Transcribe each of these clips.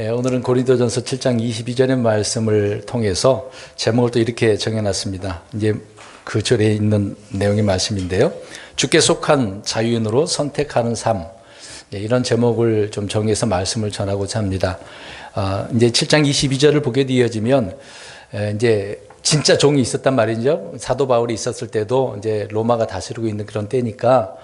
오늘은 고린도전서 7장 22절의 말씀을 통해서 제목을 또 이렇게 정해놨습니다. 이제 그 절에 있는 내용의 말씀인데요. 주께 속한 자유인으로 선택하는 삶. 이런 제목을 좀 정해서 말씀을 전하고자 합니다. 이제 7장 22절을 보게 되어지면 이제 진짜 종이 있었단 말이죠. 사도 바울이 있었을 때도 이제 로마가 다스리고 있는 그런 때니까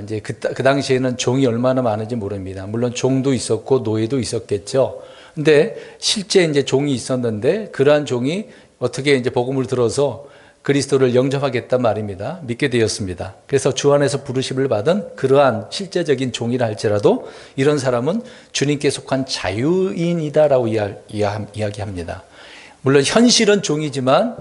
이제 그 당시에는 종이 얼마나 많은지 모릅니다. 물론 종도 있었고 노예도 있었겠죠. 근데 실제 이제 종이 있었는데 그러한 종이 어떻게 이제 복음을 들어서 그리스도를 영접하겠단 말입니다. 믿게 되었습니다. 그래서 주 안에서 부르심을 받은 그러한 실제적인 종이라 할지라도 이런 사람은 주님께 속한 자유인이다라고 이야기합니다. 물론 현실은 종이지만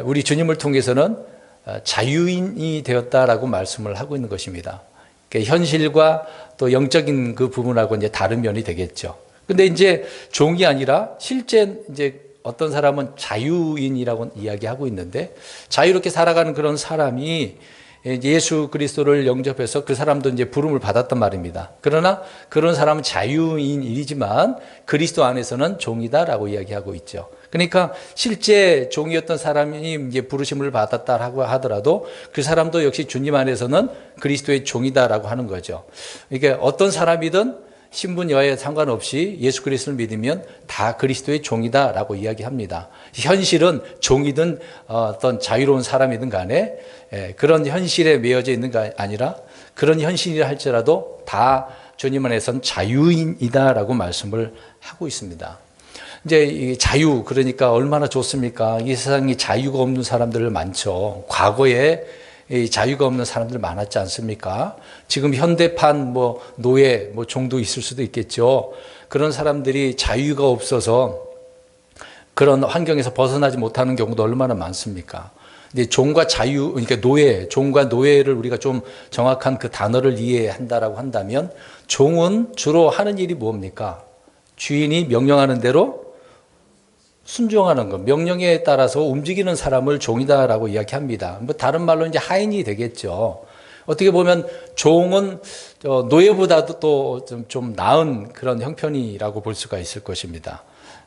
우리 주님을 통해서는 자유인이 되었다라고 말씀을 하고 있는 것입니다. 그러니까 현실과 또 영적인 그 부분하고 이제 다른 면이 되겠죠. 근데 이제 종이 아니라 실제 이제 어떤 사람은 자유인이라고 이야기하고 있는데 자유롭게 살아가는 그런 사람이 예수 그리스도를 영접해서 그 사람도 이제 부름을 받았단 말입니다. 그러나 그런 사람은 자유인이지만 그리스도 안에서는 종이다라고 이야기하고 있죠. 그러니까 실제 종이었던 사람이 이제 부르심을 받았다라고 하더라도 그 사람도 역시 주님 안에서는 그리스도의 종이다라고 하는 거죠. 그러니까 어떤 사람이든 신분 여하에 상관없이 예수 그리스도를 믿으면 다 그리스도의 종이다라고 이야기합니다. 현실은 종이든 어떤 자유로운 사람이든 간에 그런 현실에 매여져 있는 게 아니라 그런 현실이라 할지라도 다 주님 안에서는 자유인이다라고 말씀을 하고 있습니다. 이제 이 자유, 그러니까 얼마나 좋습니까? 이 세상에 자유가 없는 사람들 많죠. 과거에 이 자유가 없는 사람들 많았지 않습니까? 지금 현대판 노예, 종도 있을 수도 있겠죠. 그런 사람들이 자유가 없어서 그런 환경에서 벗어나지 못하는 경우도 얼마나 많습니까? 근데 종과 자유, 그러니까 노예, 종과 노예를 우리가 좀 정확한 그 단어를 이해한다라고 한다면 종은 주로 하는 일이 뭡니까? 주인이 명령하는 대로 순종하는 것, 명령에 따라서 움직이는 사람을 종이다라고 이야기합니다. 다른 말로 이제 하인이 되겠죠. 어떻게 보면 종은 노예보다도 또 좀 나은 그런 형편이라고 볼 수가 있을 것입니다.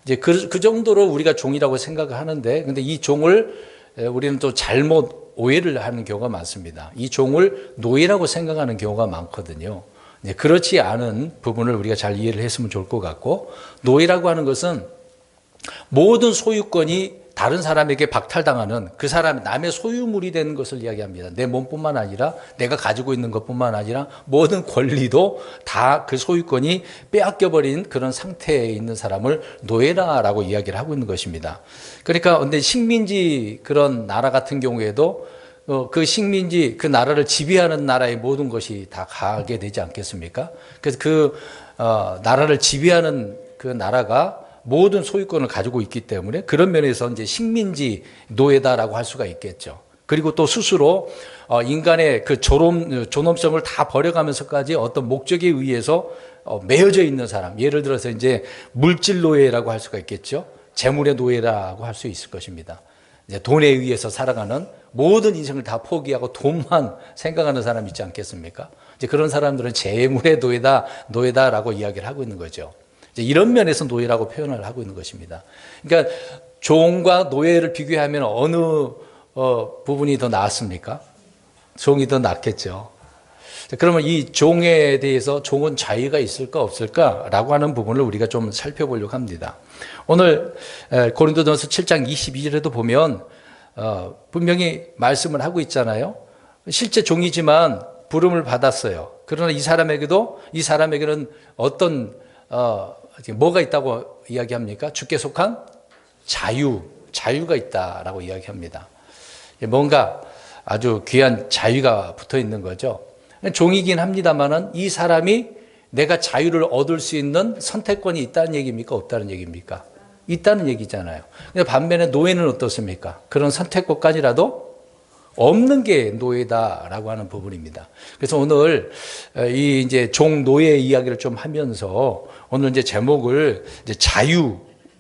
이제 그 정도로 우리가 종이라고 생각을 하는데, 근데 이 종을 우리는 또 잘못 오해를 하는 경우가 많습니다. 이 종을 노예라고 생각하는 경우가 많거든요. 그렇지 않은 부분을 우리가 잘 이해를 했으면 좋을 것 같고, 노예라고 하는 것은 모든 소유권이 다른 사람에게 박탈당하는 그 사람 남의 소유물이 되는 것을 이야기합니다. 내 몸뿐만 아니라 내가 가지고 있는 것뿐만 아니라 모든 권리도 다 그 소유권이 빼앗겨버린 그런 상태에 있는 사람을 노예라라고 이야기를 하고 있는 것입니다. 그러니까 근데 식민지 그런 나라 같은 경우에도 그 식민지 그 나라를 지배하는 나라의 모든 것이 다 가게 되지 않겠습니까? 그래서 그 나라를 지배하는 그 나라가 모든 소유권을 가지고 있기 때문에 그런 면에서 이제 식민지 노예다라고 할 수가 있겠죠. 그리고 또 스스로 인간의 그 존엄성을 다 버려가면서까지 어떤 목적에 의해서 매여져 있는 사람, 예를 들어서 이제 물질 노예라고 할 수가 있겠죠. 재물의 노예라고 할 수 있을 것입니다. 이제 돈에 의해서 살아가는 모든 인생을 다 포기하고 돈만 생각하는 사람 있지 않겠습니까? 이제 그런 사람들은 재물의 노예다라고 이야기를 하고 있는 거죠. 이런 면에서 노예라고 표현을 하고 있는 것입니다. 그러니까 종과 노예를 비교하면 어느 부분이 더 나았습니까? 종이 더 낫겠죠. 그러면 이 종에 대해서 종은 자유가 있을까 없을까라고 하는 부분을 우리가 좀 살펴보려고 합니다. 오늘 고린도전서 7장 22절에도 보면 분명히 말씀을 하고 있잖아요. 실제 종이지만 부름을 받았어요. 그러나 이 사람에게는 어떤 뭐가 있다고 이야기합니까? 주께 속한 자유가 있다라고 이야기합니다. 뭔가 아주 귀한 자유가 붙어 있는 거죠. 종이긴 합니다만은 이 사람이 내가 자유를 얻을 수 있는 선택권이 있다는 얘기입니까? 없다는 얘기입니까? 있다는 얘기잖아요. 근데 반면에 노예는 어떻습니까? 그런 선택권까지라도 없는 게 노예다라고 하는 부분입니다. 그래서 오늘 이 이제 종 노예 이야기를 좀 하면서 오늘 이제 제목을 이제 자유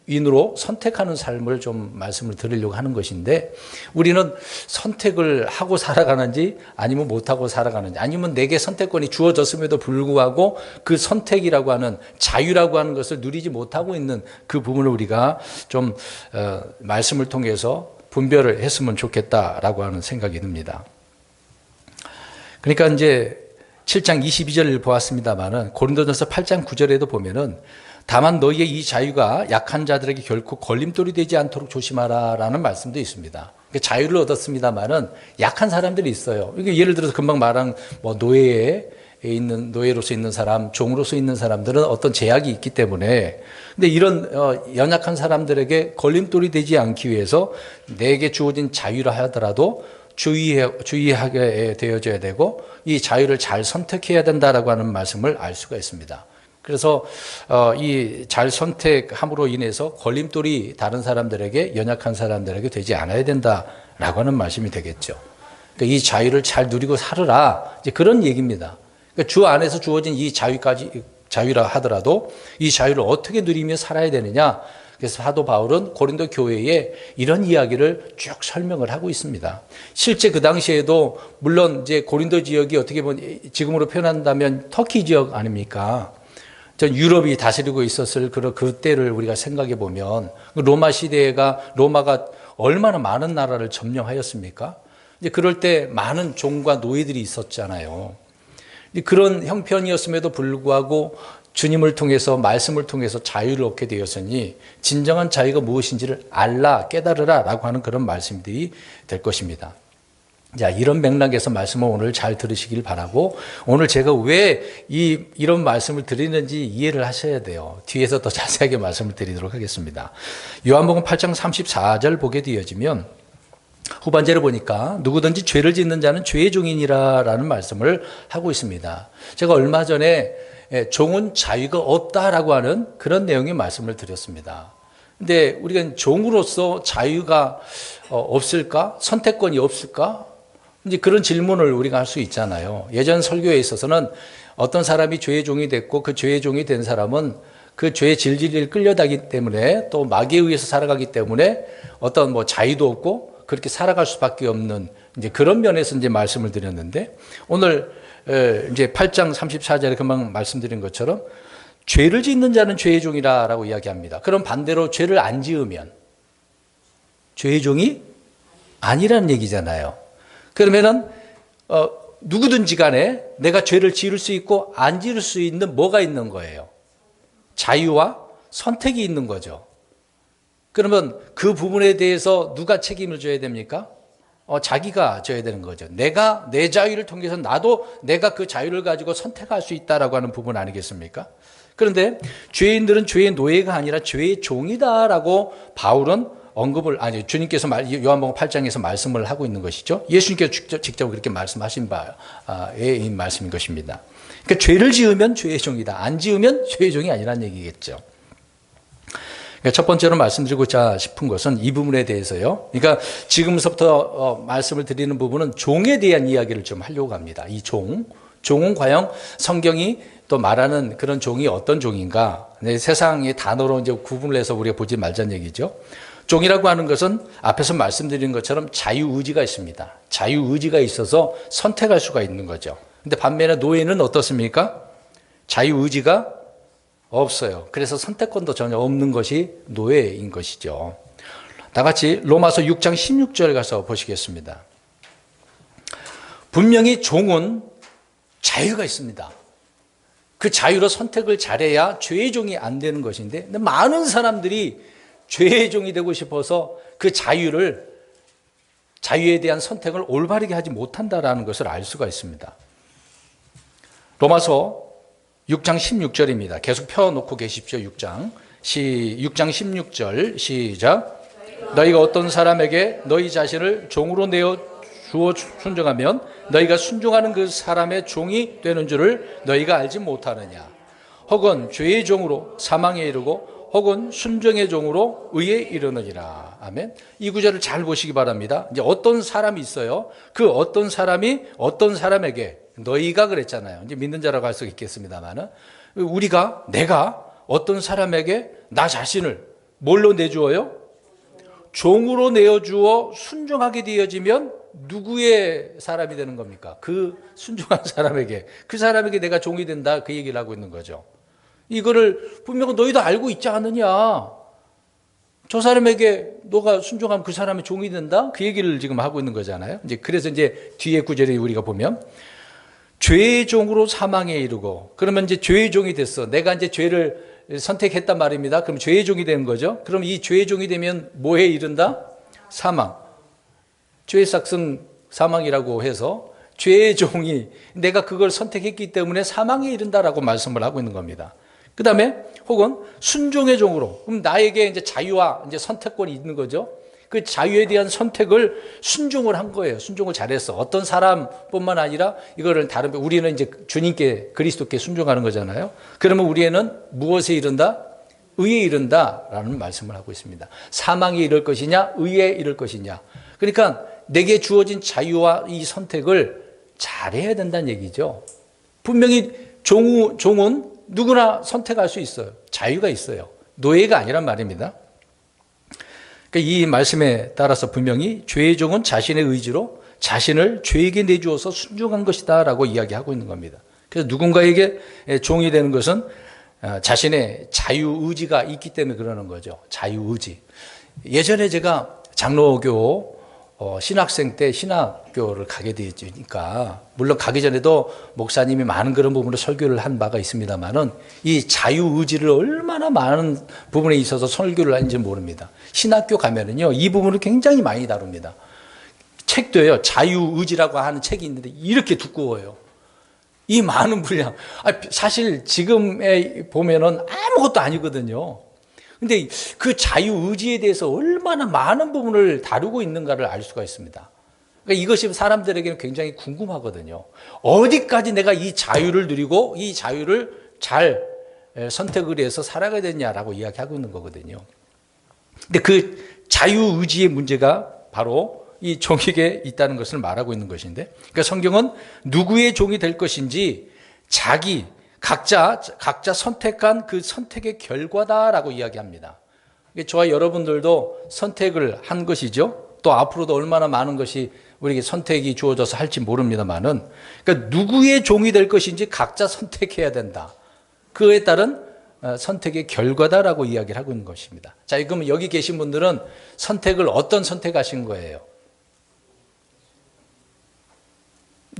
자유인으로 선택하는 삶을 좀 말씀을 드리려고 하는 것인데, 우리는 선택을 하고 살아가는지 아니면 못하고 살아가는지, 아니면 내게 선택권이 주어졌음에도 불구하고 그 선택이라고 하는 자유라고 하는 것을 누리지 못하고 있는 그 부분을 우리가 좀 말씀을 통해서 분별을 했으면 좋겠다라고 하는 생각이 듭니다. 그러니까 이제 7장 22절을 보았습니다만은 고린도전서 8장 9절에도 보면은 다만 너희의 이 자유가 약한 자들에게 결코 걸림돌이 되지 않도록 조심하라라는 말씀도 있습니다. 그러니까 자유를 얻었습니다만은 약한 사람들이 있어요. 그러니까 예를 들어서 금방 말한 뭐 노예로서 있는 사람, 종으로서 있는 사람들은 어떤 제약이 있기 때문에, 근데 이런 연약한 사람들에게 걸림돌이 되지 않기 위해서 내게 주어진 자유라 하더라도 주의하게 되어져야 되고 이 자유를 잘 선택해야 된다라고 하는 말씀을 알 수가 있습니다. 그래서 이 잘 선택함으로 인해서 걸림돌이 다른 사람들에게, 연약한 사람들에게 되지 않아야 된다라고 하는 말씀이 되겠죠. 그러니까 이 자유를 잘 누리고 살으라, 이제 그런 얘기입니다. 그러니까 주 안에서 주어진 이 자유라 하더라도 이 자유를 어떻게 누리며 살아야 되느냐. 그래서 사도 바울은 고린도 교회에 이런 이야기를 쭉 설명을 하고 있습니다. 실제 그 당시에도 물론 이제 고린도 지역이 어떻게 보면 지금으로 표현한다면 터키 지역 아닙니까? 전 유럽이 다스리고 있었을 그때를 우리가 생각해 보면 로마가 얼마나 많은 나라를 점령하였습니까? 이제 그럴 때 많은 종과 노예들이 있었잖아요. 그런 형편이었음에도 불구하고 주님을 통해서, 말씀을 통해서 자유를 얻게 되었으니 진정한 자유가 무엇인지를 알라, 깨달으라 라고 하는 그런 말씀들이 될 것입니다. 자, 이런 맥락에서 말씀을 오늘 잘 들으시길 바라고, 오늘 제가 왜 이런 말씀을 드리는지 이해를 하셔야 돼요. 뒤에서 더 자세하게 말씀을 드리도록 하겠습니다. 요한복음 8장 34절 보게 되어지면 후반절에 보니까 누구든지 죄를 짓는 자는 죄의 종이니라 라는 말씀을 하고 있습니다. 제가 얼마 전에 종은 자유가 없다라고 하는 그런 내용의 말씀을 드렸습니다. 근데 우리가 종으로서 자유가 없을까? 선택권이 없을까? 이제 그런 질문을 우리가 할 수 있잖아요. 예전 설교에 있어서는 어떤 사람이 죄의 종이 됐고 그 죄의 종이 된 사람은 그 죄의 질질을 끌려다기 때문에 또 마귀에 의해서 살아가기 때문에 어떤 뭐 자유도 없고 그렇게 살아갈 수밖에 없는 이제 그런 면에서 이제 말씀을 드렸는데, 오늘 이제 8장 34절에 금방 말씀드린 것처럼 죄를 짓는 자는 죄의 종이라고 이야기합니다. 그럼 반대로 죄를 안 지으면 죄의 종이 아니라는 얘기잖아요. 그러면은 누구든지 간에 내가 죄를 지을 수 있고 안 지을 수 있는 뭐가 있는 거예요? 자유와 선택이 있는 거죠. 그러면 그 부분에 대해서 누가 책임을 져야 됩니까? 자기가 져야 되는 거죠. 내가 내 자유를 통해서 내가 그 자유를 가지고 선택할 수 있다라고 하는 부분 아니겠습니까? 그런데 죄인들은 죄의 노예가 아니라 죄의 종이다라고 바울은 주님께서 요한복음 8장에서 말씀을 하고 있는 것이죠. 예수님께서 직접 그렇게 말씀하신 바의 말씀인 것입니다. 그러니까 죄를 지으면 죄의 종이다. 안 지으면 죄의 종이 아니라는 얘기겠죠. 그러니까 첫 번째로 말씀드리고자 싶은 것은 이 부분에 대해서요. 그러니까 지금부터 말씀을 드리는 부분은 종에 대한 이야기를 좀 하려고 합니다. 이 종은 과연 성경이 또 말하는 그런 종이 어떤 종인가? 세상의 단어로 이제 구분을 해서 우리가 보지 말자는 얘기죠. 종이라고 하는 것은 앞에서 말씀드린 것처럼 자유의지가 있습니다. 자유의지가 있어서 선택할 수가 있는 거죠. 근데 반면에 노예는 어떻습니까? 자유의지가 없어요. 그래서 선택권도 전혀 없는 것이 노예인 것이죠. 다 같이 로마서 6장 16절 가서 보시겠습니다. 분명히 종은 자유가 있습니다. 그 자유로 선택을 잘해야 죄의 종이 안 되는 것인데, 근데 많은 사람들이 죄의 종이 되고 싶어서 그 자유에 대한 선택을 올바르게 하지 못한다라는 것을 알 수가 있습니다. 로마서 6장 16절입니다. 계속 펴놓고 계십시오. 6장 16절 시작. 너희가 어떤 사람에게 너희 자신을 종으로 내어 주어 순종하면 너희가 순종하는 그 사람의 종이 되는 줄을 너희가 알지 못하느냐. 혹은 죄의 종으로 사망에 이르고 혹은 순종의 종으로 의에 이르느니라. 아멘. 이 구절을 잘 보시기 바랍니다. 이제 어떤 사람이 있어요. 그 어떤 사람이 어떤 사람에게, 너희가 그랬잖아요. 이제 믿는 자라고 할 수 있겠습니다만은, 내가 어떤 사람에게 나 자신을 뭘로 내주어요? 종으로 내어주어 순종하게 되어지면 누구의 사람이 되는 겁니까? 그 순종한 사람에게, 그 사람에게 내가 종이 된다, 그 얘기를 하고 있는 거죠. 이거를 분명히 너희도 알고 있지 않느냐? 저 사람에게 너가 순종하면 그 사람의 종이 된다? 그 얘기를 지금 하고 있는 거잖아요. 그래서 뒤에 구절에 우리가 보면 죄의 종으로 사망에 이르고, 그러면 죄의 종이 됐어. 내가 죄를 선택했단 말입니다. 그럼 죄의 종이 되는 거죠. 그럼 이 죄의 종이 되면 뭐에 이른다? 사망. 죄의 삭은 사망이라고 해서 죄의 종이 내가 그걸 선택했기 때문에 사망에 이른다라고 말씀을 하고 있는 겁니다. 그 다음에 혹은 순종의 종으로, 그럼 나에게 자유와 선택권이 있는 거죠. 그 자유에 대한 선택을 순종을 한 거예요. 순종을 잘했어. 어떤 사람뿐만 아니라 이거를 다른, 우리는 주님께, 그리스도께 순종하는 거잖아요. 그러면 우리는 무엇에 이른다? 의에 이른다라는 말씀을 하고 있습니다. 사망에 이를 것이냐, 의에 이를 것이냐. 그러니까 내게 주어진 자유와 이 선택을 잘해야 된다는 얘기죠. 분명히 종은 누구나 선택할 수 있어요. 자유가 있어요. 노예가 아니란 말입니다. 그러니까 이 말씀에 따라서 분명히 죄의 종은 자신의 의지로 자신을 죄에게 내주어서 순종한 것이다 라고 이야기하고 있는 겁니다. 그래서 누군가에게 종이 되는 것은 자신의 자유의지가 있기 때문에 그러는 거죠. 자유의지. 예전에 제가 장로교 신학생 때 신학교를 가게 되니까, 물론 가기 전에도 목사님이 많은 그런 부분으로 설교를 한 바가 있습니다만은 이 자유의지를 얼마나 많은 부분에 있어서 설교를 하는지 모릅니다. 신학교 가면은요, 이 부분을 굉장히 많이 다룹니다. 책도요, 자유의지라고 하는 책이 있는데 이렇게 두꺼워요. 이 많은 분량. 사실 지금에 보면은 아무것도 아니거든요. 근데 그 자유의지에 대해서 얼마나 많은 부분을 다루고 있는가를 알 수가 있습니다. 그러니까 이것이 사람들에게는 굉장히 궁금하거든요. 어디까지 내가 이 자유를 누리고 이 자유를 잘 선택을 해서 살아가야 되냐라고 이야기하고 있는 거거든요. 근데 그 자유의지의 문제가 바로 이 종에게 있다는 것을 말하고 있는 것인데, 그러니까 성경은 누구의 종이 될 것인지 각자 선택한 그 선택의 결과다라고 이야기합니다. 저와 여러분들도 선택을 한 것이죠. 또 앞으로도 얼마나 많은 것이 우리에게 선택이 주어져서 할지 모릅니다만은, 그러니까 누구의 종이 될 것인지 각자 선택해야 된다. 그에 따른 선택의 결과다라고 이야기를 하고 있는 것입니다. 자, 그럼 여기 계신 분들은 선택을 어떤 선택하신 거예요?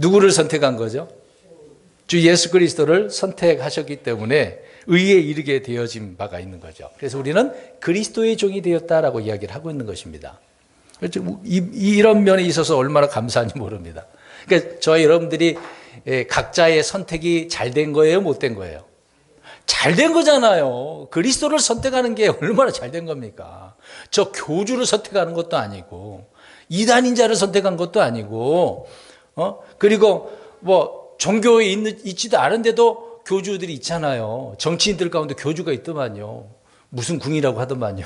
누구를 선택한 거죠? 주 예수 그리스도를 선택하셨기 때문에 의에 이르게 되어진 바가 있는 거죠. 그래서 우리는 그리스도의 종이 되었다라고 이야기를 하고 있는 것입니다. 이런 면에 있어서 얼마나 감사한지 모릅니다. 그러니까 저희 여러분들이 각자의 선택이 잘 된 거예요, 못 된 거예요? 잘 된 거잖아요. 그리스도를 선택하는 게 얼마나 잘 된 겁니까? 저 교주를 선택하는 것도 아니고, 이단인자를 선택한 것도 아니고, 그리고 종교에 있지도 않은데도 교주들이 있잖아요. 정치인들 가운데 교주가 있더만요. 무슨 궁이라고 하더만요.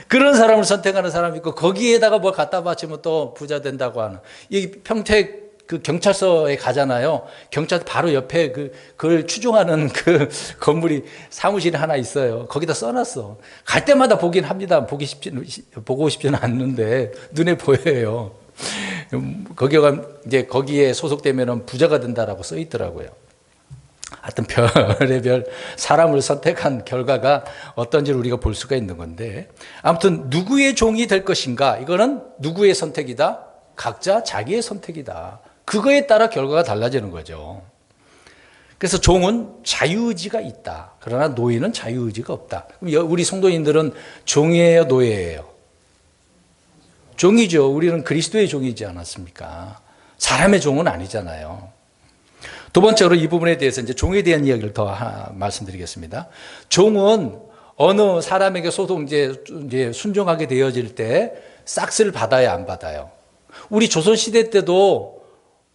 그런 사람을 선택하는 사람이 있고, 거기에다가 뭘 갖다 바치면 또 부자 된다고 하는. 이 평택 그 경찰서에 가잖아요. 경찰서 바로 옆에 그걸 추종하는 그 건물이 사무실이 하나 있어요. 거기다 써놨어. 갈 때마다 보긴 합니다. 보고 싶지는 않는데 눈에 보여요. 거기에 소속되면 부자가 된다라고 써 있더라고요. 하여튼 별의별 사람을 선택한 결과가 어떤지를 우리가 볼 수가 있는 건데, 아무튼 누구의 종이 될 것인가, 이거는 누구의 선택이다? 각자 자기의 선택이다. 그거에 따라 결과가 달라지는 거죠. 그래서 종은 자유의지가 있다. 그러나 노예는 자유의지가 없다. 그럼 우리 성도님들은 종이에요, 노예예요? 종이죠. 우리는 그리스도의 종이지 않았습니까? 사람의 종은 아니잖아요. 두 번째로 이 부분에 대해서 이제 종에 대한 이야기를 더 말씀드리겠습니다. 종은 어느 사람에게 이제 순종하게 되어질 때 싹스를 받아야 안 받아요. 우리 조선시대 때도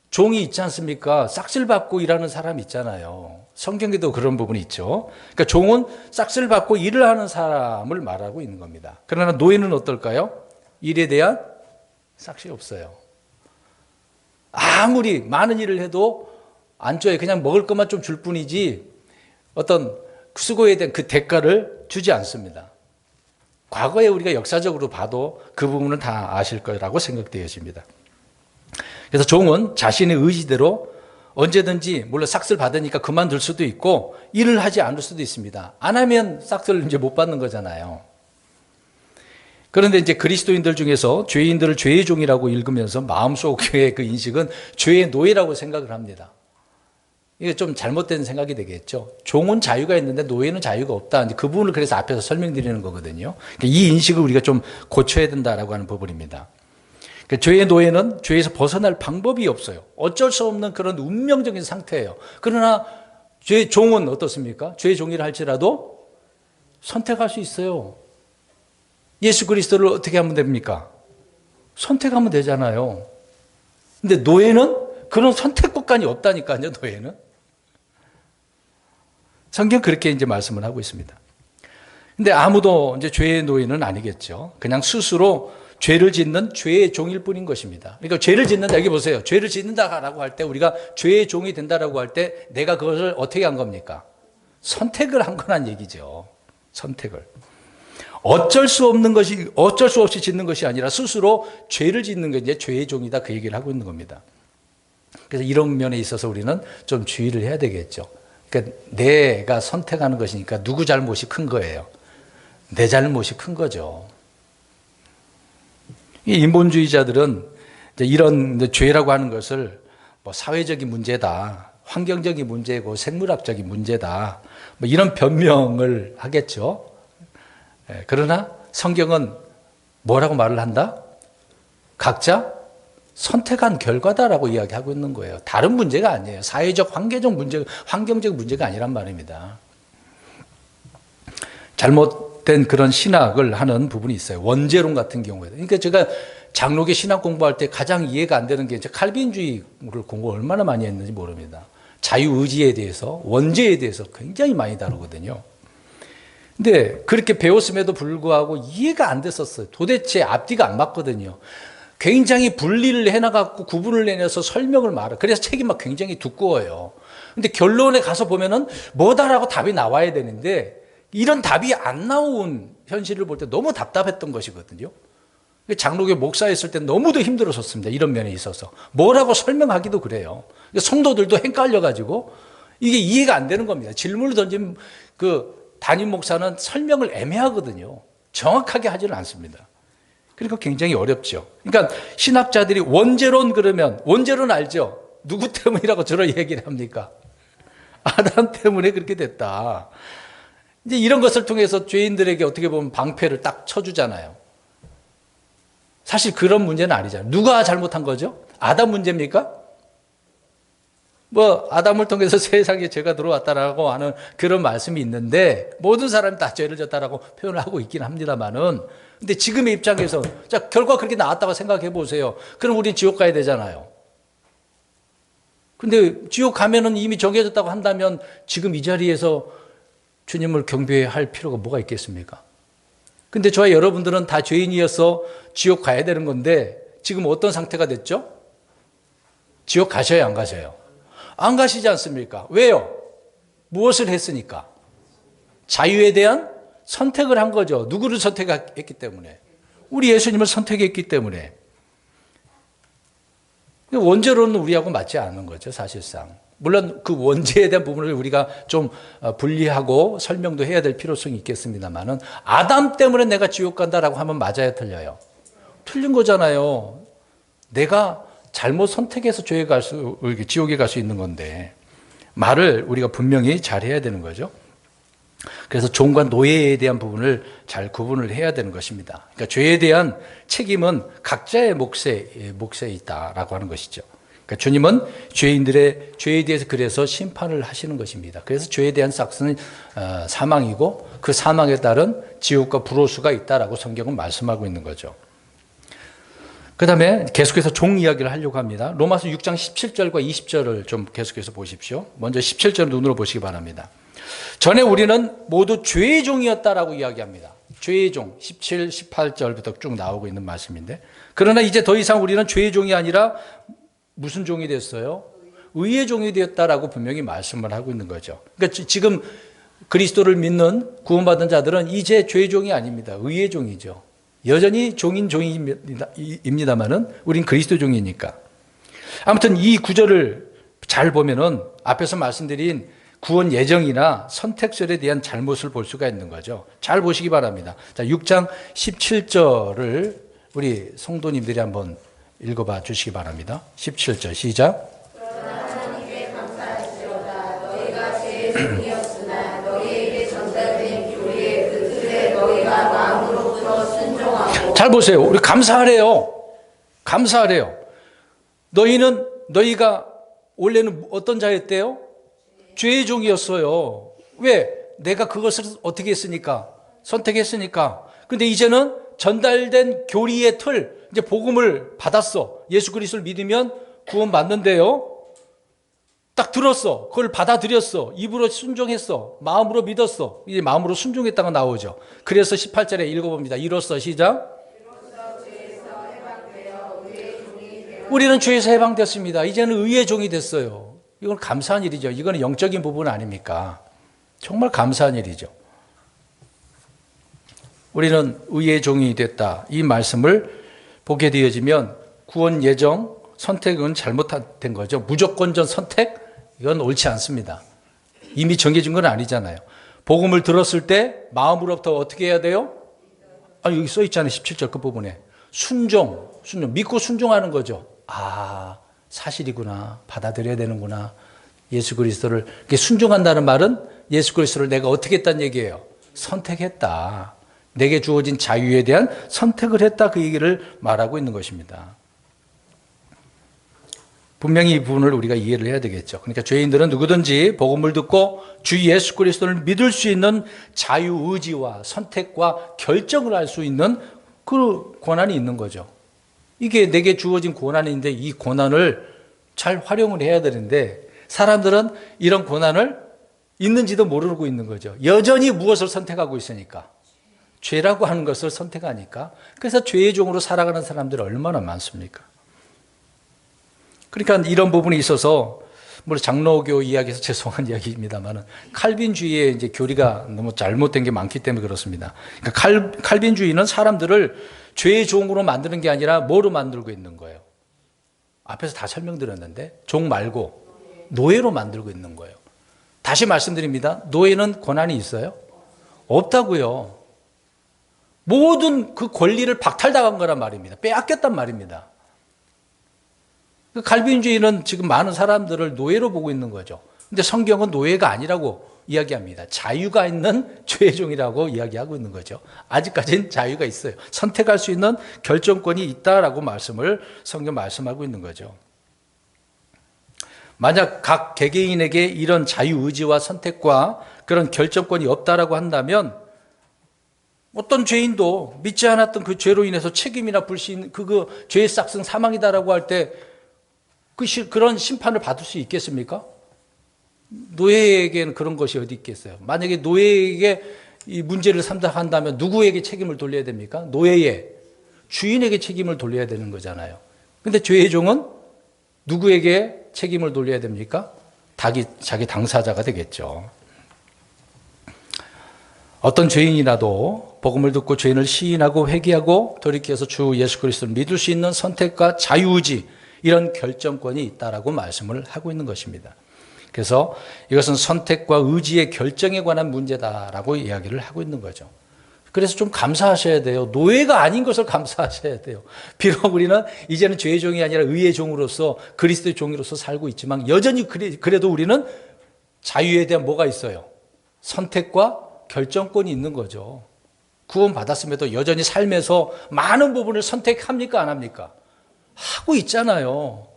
종이 있지 않습니까? 싹스를 받고 일하는 사람이 있잖아요. 성경에도 그런 부분이 있죠. 그러니까 종은 싹스를 받고 일을 하는 사람을 말하고 있는 겁니다. 그러나 노예는 어떨까요? 일에 대한 싹스이 없어요. 아무리 많은 일을 해도 안 줘요. 그냥 먹을 것만 좀 줄 뿐이지 어떤 수고에 대한 그 대가를 주지 않습니다. 과거에 우리가 역사적으로 봐도 그 부분은 다 아실 거라고 생각되어집니다. 그래서 종은 자신의 의지대로 언제든지 물론 삭스를 받으니까 그만둘 수도 있고 일을 하지 않을 수도 있습니다. 안 하면 삭스를 이제 못 받는 거잖아요. 그런데 이제 그리스도인들 중에서 죄인들을 죄의 종이라고 읽으면서 마음속의 그 인식은 죄의 노예라고 생각을 합니다. 이게 좀 잘못된 생각이 되겠죠. 종은 자유가 있는데 노예는 자유가 없다. 이제 그 부분을 그래서 앞에서 설명드리는 거거든요. 그러니까 이 인식을 우리가 좀 고쳐야 된다라고 하는 부분입니다. 그러니까 죄의 노예는 죄에서 벗어날 방법이 없어요. 어쩔 수 없는 그런 운명적인 상태예요. 그러나 죄의 종은 어떻습니까? 죄의 종이라 할지라도 선택할 수 있어요. 예수 그리스도를 어떻게 하면 됩니까? 선택하면 되잖아요. 근데 노예는 그런 선택권이 없다니까요, 노예는. 성경 그렇게 이제 말씀을 하고 있습니다. 근데 아무도 이제 죄의 노예는 아니겠죠. 그냥 스스로 죄를 짓는 죄의 종일 뿐인 것입니다. 그러니까 죄를 짓는다, 여기 보세요. 죄를 짓는다라고 할 때 우리가 죄의 종이 된다라고 할 때 내가 그것을 어떻게 한 겁니까? 선택을 한 거란 얘기죠. 선택을. 어쩔 수 없이 짓는 것이 아니라 스스로 죄를 짓는 게 이제 죄의 종이다 그 얘기를 하고 있는 겁니다. 그래서 이런 면에 있어서 우리는 좀 주의를 해야 되겠죠. 그러니까 내가 선택하는 것이니까 누구 잘못이 큰 거예요? 내 잘못이 큰 거죠. 이 인본주의자들은 이런 죄라고 하는 것을 뭐 사회적인 문제다, 환경적인 문제고 생물학적인 문제다, 뭐 이런 변명을 하겠죠. 그러나 성경은 뭐라고 말을 한다? 각자 선택한 결과다라고 이야기하고 있는 거예요. 다른 문제가 아니에요. 사회적, 환경적 문제가 아니란 말입니다. 잘못된 그런 신학을 하는 부분이 있어요. 원죄론 같은 경우에. 그러니까 제가 장로교 신학 공부할 때 가장 이해가 안 되는 게 칼빈주의를 공부 얼마나 많이 했는지 모릅니다. 자유의지에 대해서, 원죄에 대해서 굉장히 많이 다루거든요. 근데 그렇게 배웠음에도 불구하고 이해가 안 됐었어요. 도대체 앞뒤가 안 맞거든요. 굉장히 분리를 해나가고 구분을 해내서 설명을 말해요. 그래서 책이 막 굉장히 두꺼워요. 근데 결론에 가서 보면은 뭐다라고 답이 나와야 되는데 이런 답이 안 나온 현실을 볼 때 너무 답답했던 것이거든요. 장로교 목사였을 때 너무도 힘들었었습니다. 이런 면에 있어서. 뭐라고 설명하기도 그래요. 성도들도 헷갈려가지고 이게 이해가 안 되는 겁니다. 질문을 던진 그 담임 목사는 설명을 애매하거든요. 정확하게 하지는 않습니다. 그러니까 굉장히 어렵죠. 그러니까 신학자들이 원죄론 그러면 원죄론 알죠? 누구 때문이라고 저런 얘기를 합니까? 아담 때문에 그렇게 됐다. 이제 이런 것을 통해서 죄인들에게 어떻게 보면 방패를 딱 쳐주잖아요. 사실 그런 문제는 아니잖아요. 누가 잘못한 거죠? 아담 문제입니까? 뭐 아담을 통해서 세상에 죄가 들어왔다라고 하는 그런 말씀이 있는데 모든 사람이 다 죄를 졌다라고 표현을 하고 있긴 합니다만은 근데 지금의 입장에서 자 결과 그렇게 나왔다고 생각해 보세요. 그럼 우린 지옥 가야 되잖아요. 근데 지옥 가면은 이미 정해졌다고 한다면 지금 이 자리에서 주님을 경배할 필요가 뭐가 있겠습니까? 근데 저와 여러분들은 다 죄인이어서 지옥 가야 되는 건데 지금 어떤 상태가 됐죠? 지옥 가셔요, 안 가셔요? 안 가시지 않습니까? 왜요? 무엇을 했으니까? 자유에 대한 선택을 한 거죠. 누구를 선택했기 때문에? 우리 예수님을 선택했기 때문에. 원죄론은 우리하고 맞지 않는 거죠, 사실상. 물론 그 원죄에 대한 부분을 우리가 좀 분리하고 설명도 해야 될 필요성이 있겠습니다만은 아담 때문에 내가 지옥 간다라고 하면 맞아요, 틀려요? 틀린 거잖아요. 내가 잘못 선택해서 지옥에 갈 수 있는 건데 말을 우리가 분명히 잘 해야 되는 거죠. 그래서 종과 노예에 대한 부분을 잘 구분을 해야 되는 것입니다. 그러니까 죄에 대한 책임은 각자의 몫에 있다라고 하는 것이죠. 그러니까 주님은 죄인들의 죄에 대해서 그래서 심판을 하시는 것입니다. 그래서 죄에 대한 삭스는 사망이고 그 사망에 따른 지옥과 불호수가 있다라고 성경은 말씀하고 있는 거죠. 그 다음에 계속해서 종 이야기를 하려고 합니다. 로마서 6장 17절과 20절을 좀 계속해서 보십시오. 먼저 17절 눈으로 보시기 바랍니다. 전에 우리는 모두 죄의 종이었다라고 이야기합니다. 죄의 종, 17, 18절부터 쭉 나오고 있는 말씀인데 그러나 이제 더 이상 우리는 죄의 종이 아니라 무슨 종이 됐어요? 의의 종이 되었다라고 분명히 말씀을 하고 있는 거죠. 그러니까 지금 그리스도를 믿는 구원받은 자들은 이제 죄의 종이 아닙니다. 의의 종이죠. 여전히 종입니다만은 우린 그리스도 종이니까. 아무튼 이 구절을 잘 보면은 앞에서 말씀드린 구원 예정이나 선택설에 대한 잘못을 볼 수가 있는 거죠. 잘 보시기 바랍니다. 자, 6장 17절을 우리 성도님들이 한번 읽어봐 주시기 바랍니다. 17절 시작. 잘 보세요. 우리 감사하래요. 감사하래요. 너희가 원래는 어떤 자였대요? 죄의 종이었어요. 왜? 내가 그것을 어떻게 했으니까? 선택했으니까. 근데 이제는 전달된 교리의 틀, 이제 복음을 받았어. 예수 그리스도를 믿으면 구원받는데요. 딱 들었어. 그걸 받아들였어. 입으로 순종했어. 마음으로 믿었어. 이제 마음으로 순종했다가 나오죠. 그래서 18절에 읽어봅니다. 이로써 시작. 우리는 죄에서 해방되었습니다. 이제는 의의 종이 됐어요. 이건 감사한 일이죠. 이건 영적인 부분 아닙니까? 정말 감사한 일이죠. 우리는 의의 종이 됐다. 이 말씀을 보게 되어지면 구원 예정, 선택은 잘못된 거죠. 무조건적 선택? 이건 옳지 않습니다. 이미 정해진 건 아니잖아요. 복음을 들었을 때 마음으로부터 어떻게 해야 돼요? 여기 써 있잖아요. 17절 그 부분에. 순종. 믿고 순종하는 거죠. 사실이구나. 받아들여야 되는구나. 예수 그리스도를. 순종한다는 말은 예수 그리스도를 내가 어떻게 했다는 얘기예요? 선택했다. 내게 주어진 자유에 대한 선택을 했다. 그 얘기를 말하고 있는 것입니다. 분명히 이 부분을 우리가 이해를 해야 되겠죠. 그러니까 죄인들은 누구든지 복음을 듣고 주 예수 그리스도를 믿을 수 있는 자유의지와 선택과 결정을 할 수 있는 그 권한이 있는 거죠. 이게 내게 주어진 권한인데 이 권한을 잘 활용을 해야 되는데 사람들은 이런 권한을 있는지도 모르고 있는 거죠. 여전히 무엇을 선택하고 있으니까. 죄라고 하는 것을 선택하니까. 그래서 죄의 종으로 살아가는 사람들이 얼마나 많습니까? 그러니까 이런 부분이 있어서 물론 장로교 이야기에서 죄송한 이야기입니다만은 칼빈주의의 이제 교리가 너무 잘못된 게 많기 때문에 그렇습니다. 그러니까 칼빈주의는 사람들을 죄의 종으로 만드는 게 아니라 뭐로 만들고 있는 거예요? 앞에서 다 설명드렸는데 종 말고 노예로 만들고 있는 거예요. 다시 말씀드립니다. 노예는 권한이 있어요? 없다고요. 모든 그 권리를 박탈당한 거란 말입니다. 빼앗겼단 말입니다. 칼빈주의는 지금 많은 사람들을 노예로 보고 있는 거죠. 근데 성경은 노예가 아니라고 이야기합니다. 자유가 있는 죄의 종이라고 이야기하고 있는 거죠. 아직까지는 자유가 있어요. 선택할 수 있는 결정권이 있다라고 성경 말씀하고 있는 거죠. 만약 각 개개인에게 이런 자유의지와 선택과 그런 결정권이 없다라고 한다면 어떤 죄인도 믿지 않았던 그 죄로 인해서 책임이나 불신, 죄의 싹슨 사망이다라고 할 때 그런 심판을 받을 수 있겠습니까? 노예에게는 그런 것이 어디 있겠어요? 만약에 노예에게 이 문제를 삼다한다면 누구에게 책임을 돌려야 됩니까? 노예의 주인에게 책임을 돌려야 되는 거잖아요. 근데 죄의 종은 누구에게 책임을 돌려야 됩니까? 자기 당사자가 되겠죠. 어떤 죄인이라도 복음을 듣고 죄인을 시인하고 회개하고 돌이켜서 주 예수 그리스도를 믿을 수 있는 선택과 자유의지, 이런 결정권이 있다라고 말씀을 하고 있는 것입니다. 그래서 이것은 선택과 의지의 결정에 관한 문제다라고 이야기를 하고 있는 거죠. 그래서 좀 감사하셔야 돼요. 노예가 아닌 것을 감사하셔야 돼요. 비록 우리는 이제는 죄의 종이 아니라 의의 종으로서 그리스도의 종으로서 살고 있지만 여전히 그래도 우리는 자유에 대한 뭐가 있어요? 선택과 결정권이 있는 거죠. 구원받았음에도 여전히 삶에서 많은 부분을 선택합니까? 안 합니까? 하고 있잖아요.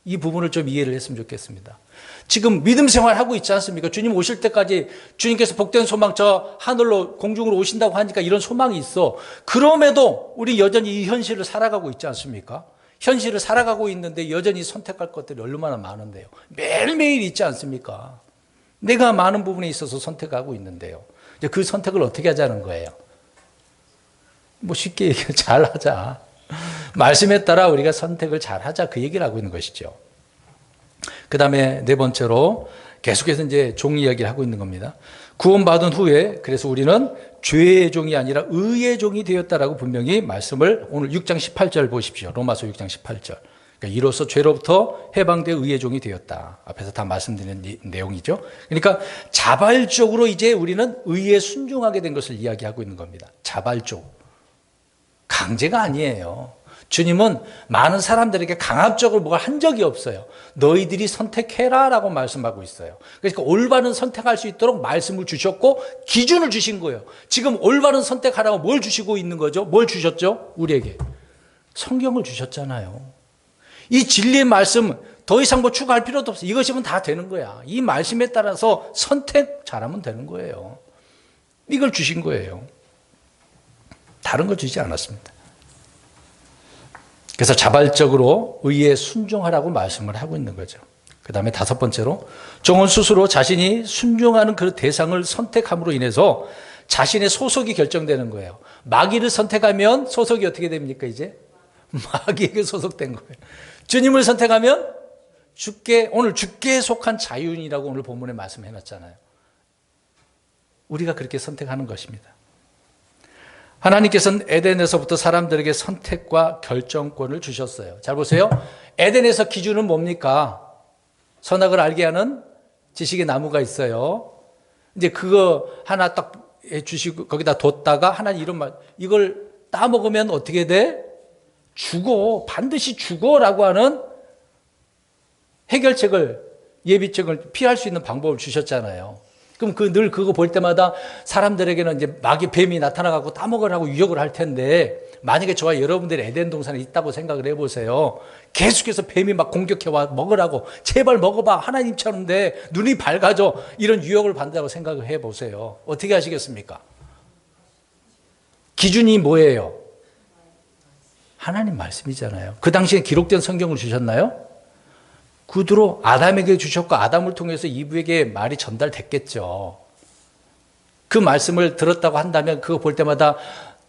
이 부분을 좀 이해를 했으면 좋겠습니다. 지금 믿음 생활하고 있지 않습니까? 주님 오실 때까지 주님께서 복된 소망 저 하늘로 공중으로 오신다고 하니까 이런 소망이 있어. 그럼에도 우리 여전히 이 현실을 살아가고 있지 않습니까? 현실을 살아가고 있는데 여전히 선택할 것들이 얼마나 많은데요. 매일매일 있지 않습니까? 내가 많은 부분에 있어서 선택하고 있는데요. 이제 그 선택을 어떻게 하자는 거예요? 쉽게 얘기해 잘하자. 말씀에 따라 우리가 선택을 잘하자, 그 얘기를 하고 있는 것이죠. 그 다음에 네 번째로 계속해서 이제 종 이야기를 하고 있는 겁니다. 구원받은 후에 그래서 우리는 죄의 종이 아니라 의의 종이 되었다라고 분명히 말씀을 오늘 6장 18절 보십시오. 로마서 6장 18절. 그러니까 이로써 죄로부터 해방되어 의의 종이 되었다. 앞에서 다 말씀드린 내용이죠. 그러니까 자발적으로 이제 우리는 의에 순종하게 된 것을 이야기하고 있는 겁니다. 자발적. 강제가 아니에요. 주님은 많은 사람들에게 강압적으로 뭘 한 적이 없어요. 너희들이 선택해라 라고 말씀하고 있어요. 그러니까 올바른 선택할 수 있도록 말씀을 주셨고 기준을 주신 거예요. 지금 올바른 선택하라고 뭘 주시고 있는 거죠? 뭘 주셨죠? 우리에게. 성경을 주셨잖아요. 이 진리의 말씀 더 이상 뭐 추가할 필요도 없어요. 이것이면 다 되는 거야. 이 말씀에 따라서 선택 잘하면 되는 거예요. 이걸 주신 거예요. 다른 거 주지 않았습니다. 그래서 자발적으로 의에 순종하라고 말씀을 하고 있는 거죠. 그 다음에 다섯 번째로 종은 스스로 자신이 순종하는 그 대상을 선택함으로 인해서 자신의 소속이 결정되는 거예요. 마귀를 선택하면 소속이 어떻게 됩니까 이제? 마귀에게 소속된 거예요. 주님을 선택하면 오늘 주께 속한 자유인이라고 오늘 본문에 말씀해놨잖아요. 우리가 그렇게 선택하는 것입니다. 하나님께서는 에덴에서부터 사람들에게 선택과 결정권을 주셨어요. 잘 보세요. 에덴에서 기준은 뭡니까? 선악을 알게 하는 지식의 나무가 있어요. 이제 그거 하나 딱 주시고 거기다 뒀다가 하나님 이런 말, 이걸 따먹으면 어떻게 돼? 죽어. 반드시 죽어라고 하는 해결책을, 예비책을 피할 수 있는 방법을 주셨잖아요. 그럼 늘 그거 볼 때마다 사람들에게는 이제 마귀 뱀이 나타나갖고 따먹으라고 유혹을 할 텐데, 만약에 저와 여러분들이 에덴 동산에 있다고 생각을 해보세요. 계속해서 뱀이 막 공격해와 먹으라고, 제발 먹어봐, 하나님처럼 돼, 눈이 밝아져, 이런 유혹을 받는다고 생각을 해보세요. 어떻게 하시겠습니까? 기준이 뭐예요? 하나님 말씀이잖아요. 그 당시에 기록된 성경을 주셨나요? 구두로 아담에게 주셨고 아담을 통해서 이브에게 말이 전달됐겠죠. 그 말씀을 들었다고 한다면 그거 볼 때마다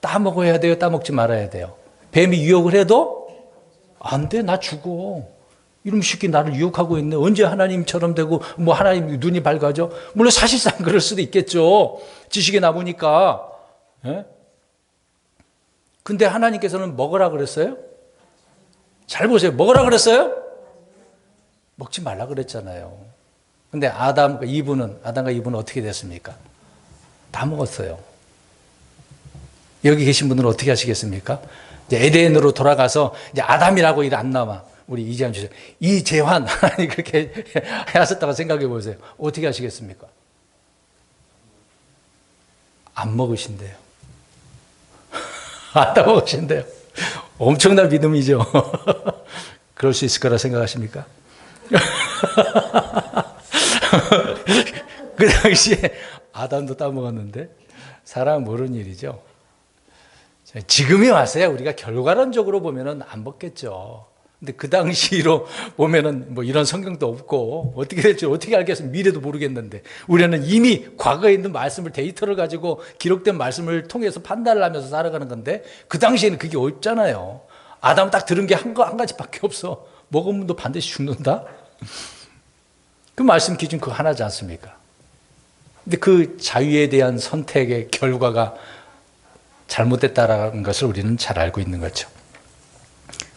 따먹어야 돼요? 따먹지 말아야 돼요? 뱀이 유혹을 해도 안 돼, 나 죽어. 이놈 새끼 나를 유혹하고 있네. 언제 하나님처럼 되고 뭐 하나님 눈이 밝아져? 물론 사실상 그럴 수도 있겠죠. 지식이 남으니까. 예? 근데 하나님께서는 먹으라 그랬어요? 잘 보세요. 먹으라 그랬어요? 먹지 말라 그랬잖아요. 근데 아담과 이브는 어떻게 됐습니까? 다 먹었어요. 여기 계신 분들은 어떻게 하시겠습니까? 이제 에덴으로 돌아가서 이제 아담이라고 일 안 남아. 우리 이재환 주세요. 이재환 하나님 그렇게 하셨다고 생각해 보세요. 어떻게 하시겠습니까? 안 먹으신대요. 안 다 먹으신대요. 엄청난 믿음이죠. 그럴 수 있을 거라 생각하십니까? 그 당시에 아담도 따먹었는데 사람은 모르는 일이죠. 지금에 와서야 우리가 결과론적으로 보면은 안 먹겠죠. 근데 그 당시로 보면은 뭐 이런 성경도 없고 어떻게 될지 어떻게 알겠습니까? 미래도 모르겠는데 우리는 이미 과거에 있는 말씀을 데이터를 가지고 기록된 말씀을 통해서 판단을 하면서 살아가는 건데 그 당시에는 그게 없잖아요. 아담은 딱 들은 게 한 가지밖에 없어. 먹으면 너 반드시 죽는다? 그 말씀 기준 그거 하나지 않습니까? 근데 그 자유에 대한 선택의 결과가 잘못됐다라는 것을 우리는 잘 알고 있는 거죠.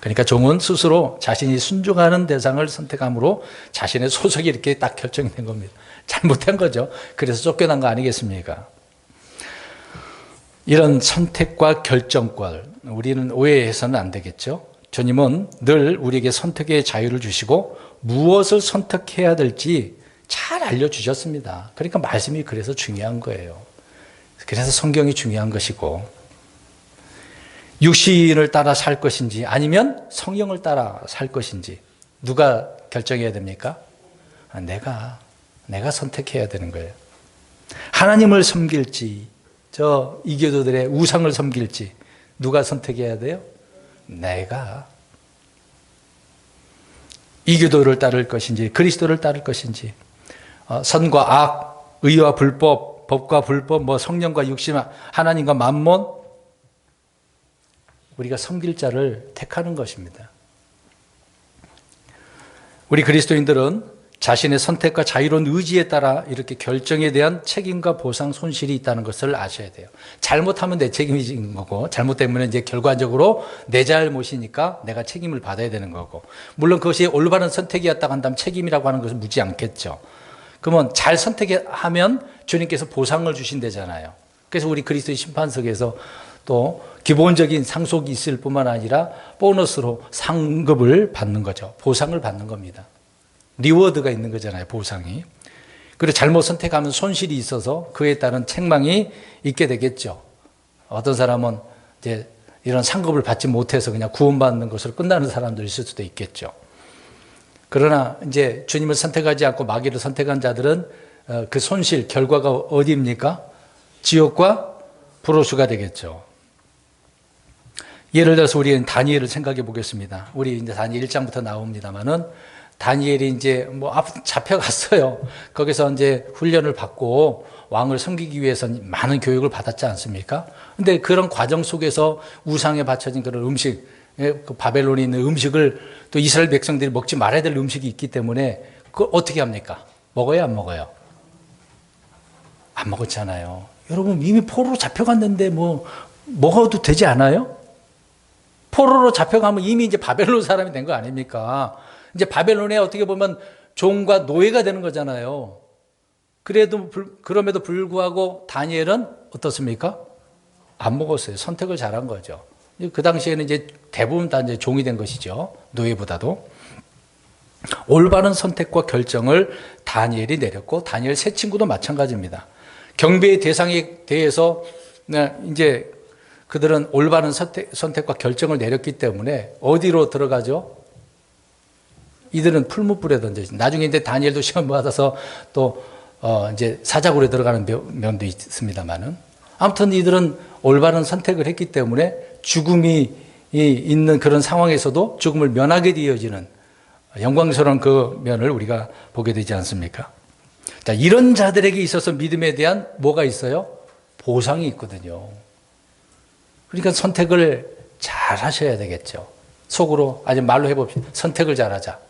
그러니까 종은 스스로 자신이 순종하는 대상을 선택함으로 자신의 소속이 이렇게 딱 결정된 겁니다. 잘못된 거죠. 그래서 쫓겨난 거 아니겠습니까? 이런 선택과 결정권, 우리는 오해해서는 안 되겠죠. 주님은 늘 우리에게 선택의 자유를 주시고 무엇을 선택해야 될지 잘 알려주셨습니다. 그러니까 말씀이 그래서 중요한 거예요. 그래서 성경이 중요한 것이고 육신을 따라 살 것인지 아니면 성령을 따라 살 것인지 누가 결정해야 됩니까? 내가 선택해야 되는 거예요. 하나님을 섬길지 저 이교도들의 우상을 섬길지 누가 선택해야 돼요? 내가. 이교도를 따를 것인지 그리스도를 따를 것인지 선과 악, 의와 불법, 법과 불법, 뭐 성령과 육신, 하나님과 만몬, 우리가 섬길 자를 택하는 것입니다. 우리 그리스도인들은 자신의 선택과 자유로운 의지에 따라 이렇게 결정에 대한 책임과 보상, 손실이 있다는 것을 아셔야 돼요. 잘못하면 내 책임인 거고, 잘못되면 이제 결과적으로 내 잘못이니까 내가 책임을 받아야 되는 거고, 물론 그것이 올바른 선택이었다고 한다면 책임이라고 하는 것은 묻지 않겠죠. 그러면 잘 선택하면 주님께서 보상을 주신다잖아요. 그래서 우리 그리스도의 심판석에서 또 기본적인 상속이 있을 뿐만 아니라 보너스로 상급을 받는 거죠. 보상을 받는 겁니다. 리워드가 있는 거잖아요, 보상이. 그리고 잘못 선택하면 손실이 있어서 그에 따른 책망이 있게 되겠죠. 어떤 사람은 이제 이런 상급을 받지 못해서 그냥 구원받는 것으로 끝나는 사람들이 있을 수도 있겠죠. 그러나 이제 주님을 선택하지 않고 마귀를 선택한 자들은 그 손실, 결과가 어디입니까? 지옥과 불호수가 되겠죠. 예를 들어서 우리는 다니엘을 생각해 보겠습니다. 우리 이제 다니엘 1장부터 나옵니다만은 다니엘이 이제 잡혀갔어요. 거기서 이제 훈련을 받고 왕을 섬기기 위해서 많은 교육을 받았지 않습니까? 근데 그런 과정 속에서 우상에 바쳐진 그런 음식, 그 바벨론에 있는 음식을 또 이스라엘 백성들이 먹지 말아야 될 음식이 있기 때문에 그걸 어떻게 합니까? 먹어요, 안 먹어요? 안 먹었잖아요. 여러분 이미 포로로 잡혀갔는데 뭐 먹어도 되지 않아요? 포로로 잡혀가면 이미 이제 바벨론 사람이 된 거 아닙니까? 이제 바벨론에 어떻게 보면 종과 노예가 되는 거잖아요. 그럼에도 불구하고 다니엘은 어떻습니까? 안 먹었어요. 선택을 잘한 거죠. 그 당시에는 이제 대부분 다 이제 종이 된 것이죠. 노예보다도. 올바른 선택과 결정을 다니엘이 내렸고, 다니엘 세 친구도 마찬가지입니다. 경배의 대상에 대해서 이제 그들은 올바른 선택과 결정을 내렸기 때문에 어디로 들어가죠? 이들은 풀무불에 던져지. 나중에 이제 다니엘도 시험 받아서 또 이제 사자굴에 들어가는 면도 있습니다만은, 아무튼 이들은 올바른 선택을 했기 때문에 죽음이 있는 그런 상황에서도 죽음을 면하게 되어지는 영광스러운 그 면을 우리가 보게 되지 않습니까? 자, 이런 자들에게 있어서 믿음에 대한 뭐가 있어요? 보상이 있거든요. 그러니까 선택을 잘 하셔야 되겠죠. 속으로, 아니 말로 해봅시다. 선택을 잘하자.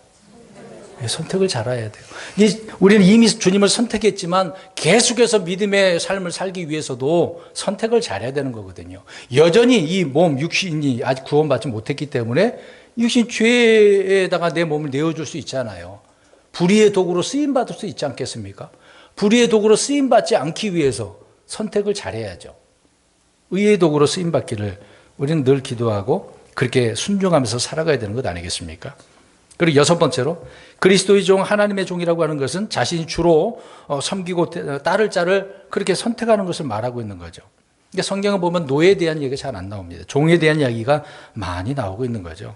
선택을 잘해야 돼요. 우리는 이미 주님을 선택했지만 계속해서 믿음의 삶을 살기 위해서도 선택을 잘해야 되는 거거든요. 여전히 이 몸, 육신이 아직 구원받지 못했기 때문에 육신 죄에다가 내 몸을 내어줄 수 있잖아요. 불의의 도구로 쓰임받을 수 있지 않겠습니까? 불의의 도구로 쓰임받지 않기 위해서 선택을 잘해야죠. 의의 도구로 쓰임받기를 우리는 늘 기도하고 그렇게 순종하면서 살아가야 되는 것 아니겠습니까? 그리고 여섯 번째로, 그리스도의 종, 하나님의 종이라고 하는 것은 자신이 주로 섬기고 따를 자를 그렇게 선택하는 것을 말하고 있는 거죠. 그러니까 성경을 보면 노예에 대한 얘기가 잘 안 나옵니다. 종에 대한 이야기가 많이 나오고 있는 거죠.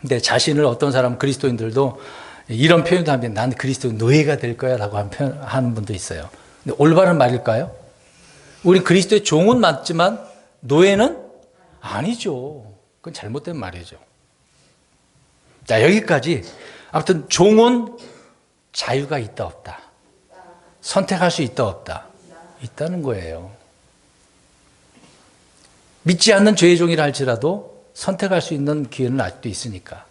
근데 자신을 어떤 사람은, 그리스도인들도 이런 표현도 하면 난 그리스도 노예가 될 거야 라고 하는 분도 있어요. 근데 올바른 말일까요? 우리 그리스도의 종은 맞지만 노예는 아니죠. 그건 잘못된 말이죠. 자, 여기까지. 아무튼 종은 자유가 있다 없다. 선택할 수 있다 없다. 있다는 거예요. 믿지 않는 죄의 종이라 할지라도 선택할 수 있는 기회는 아직도 있으니까.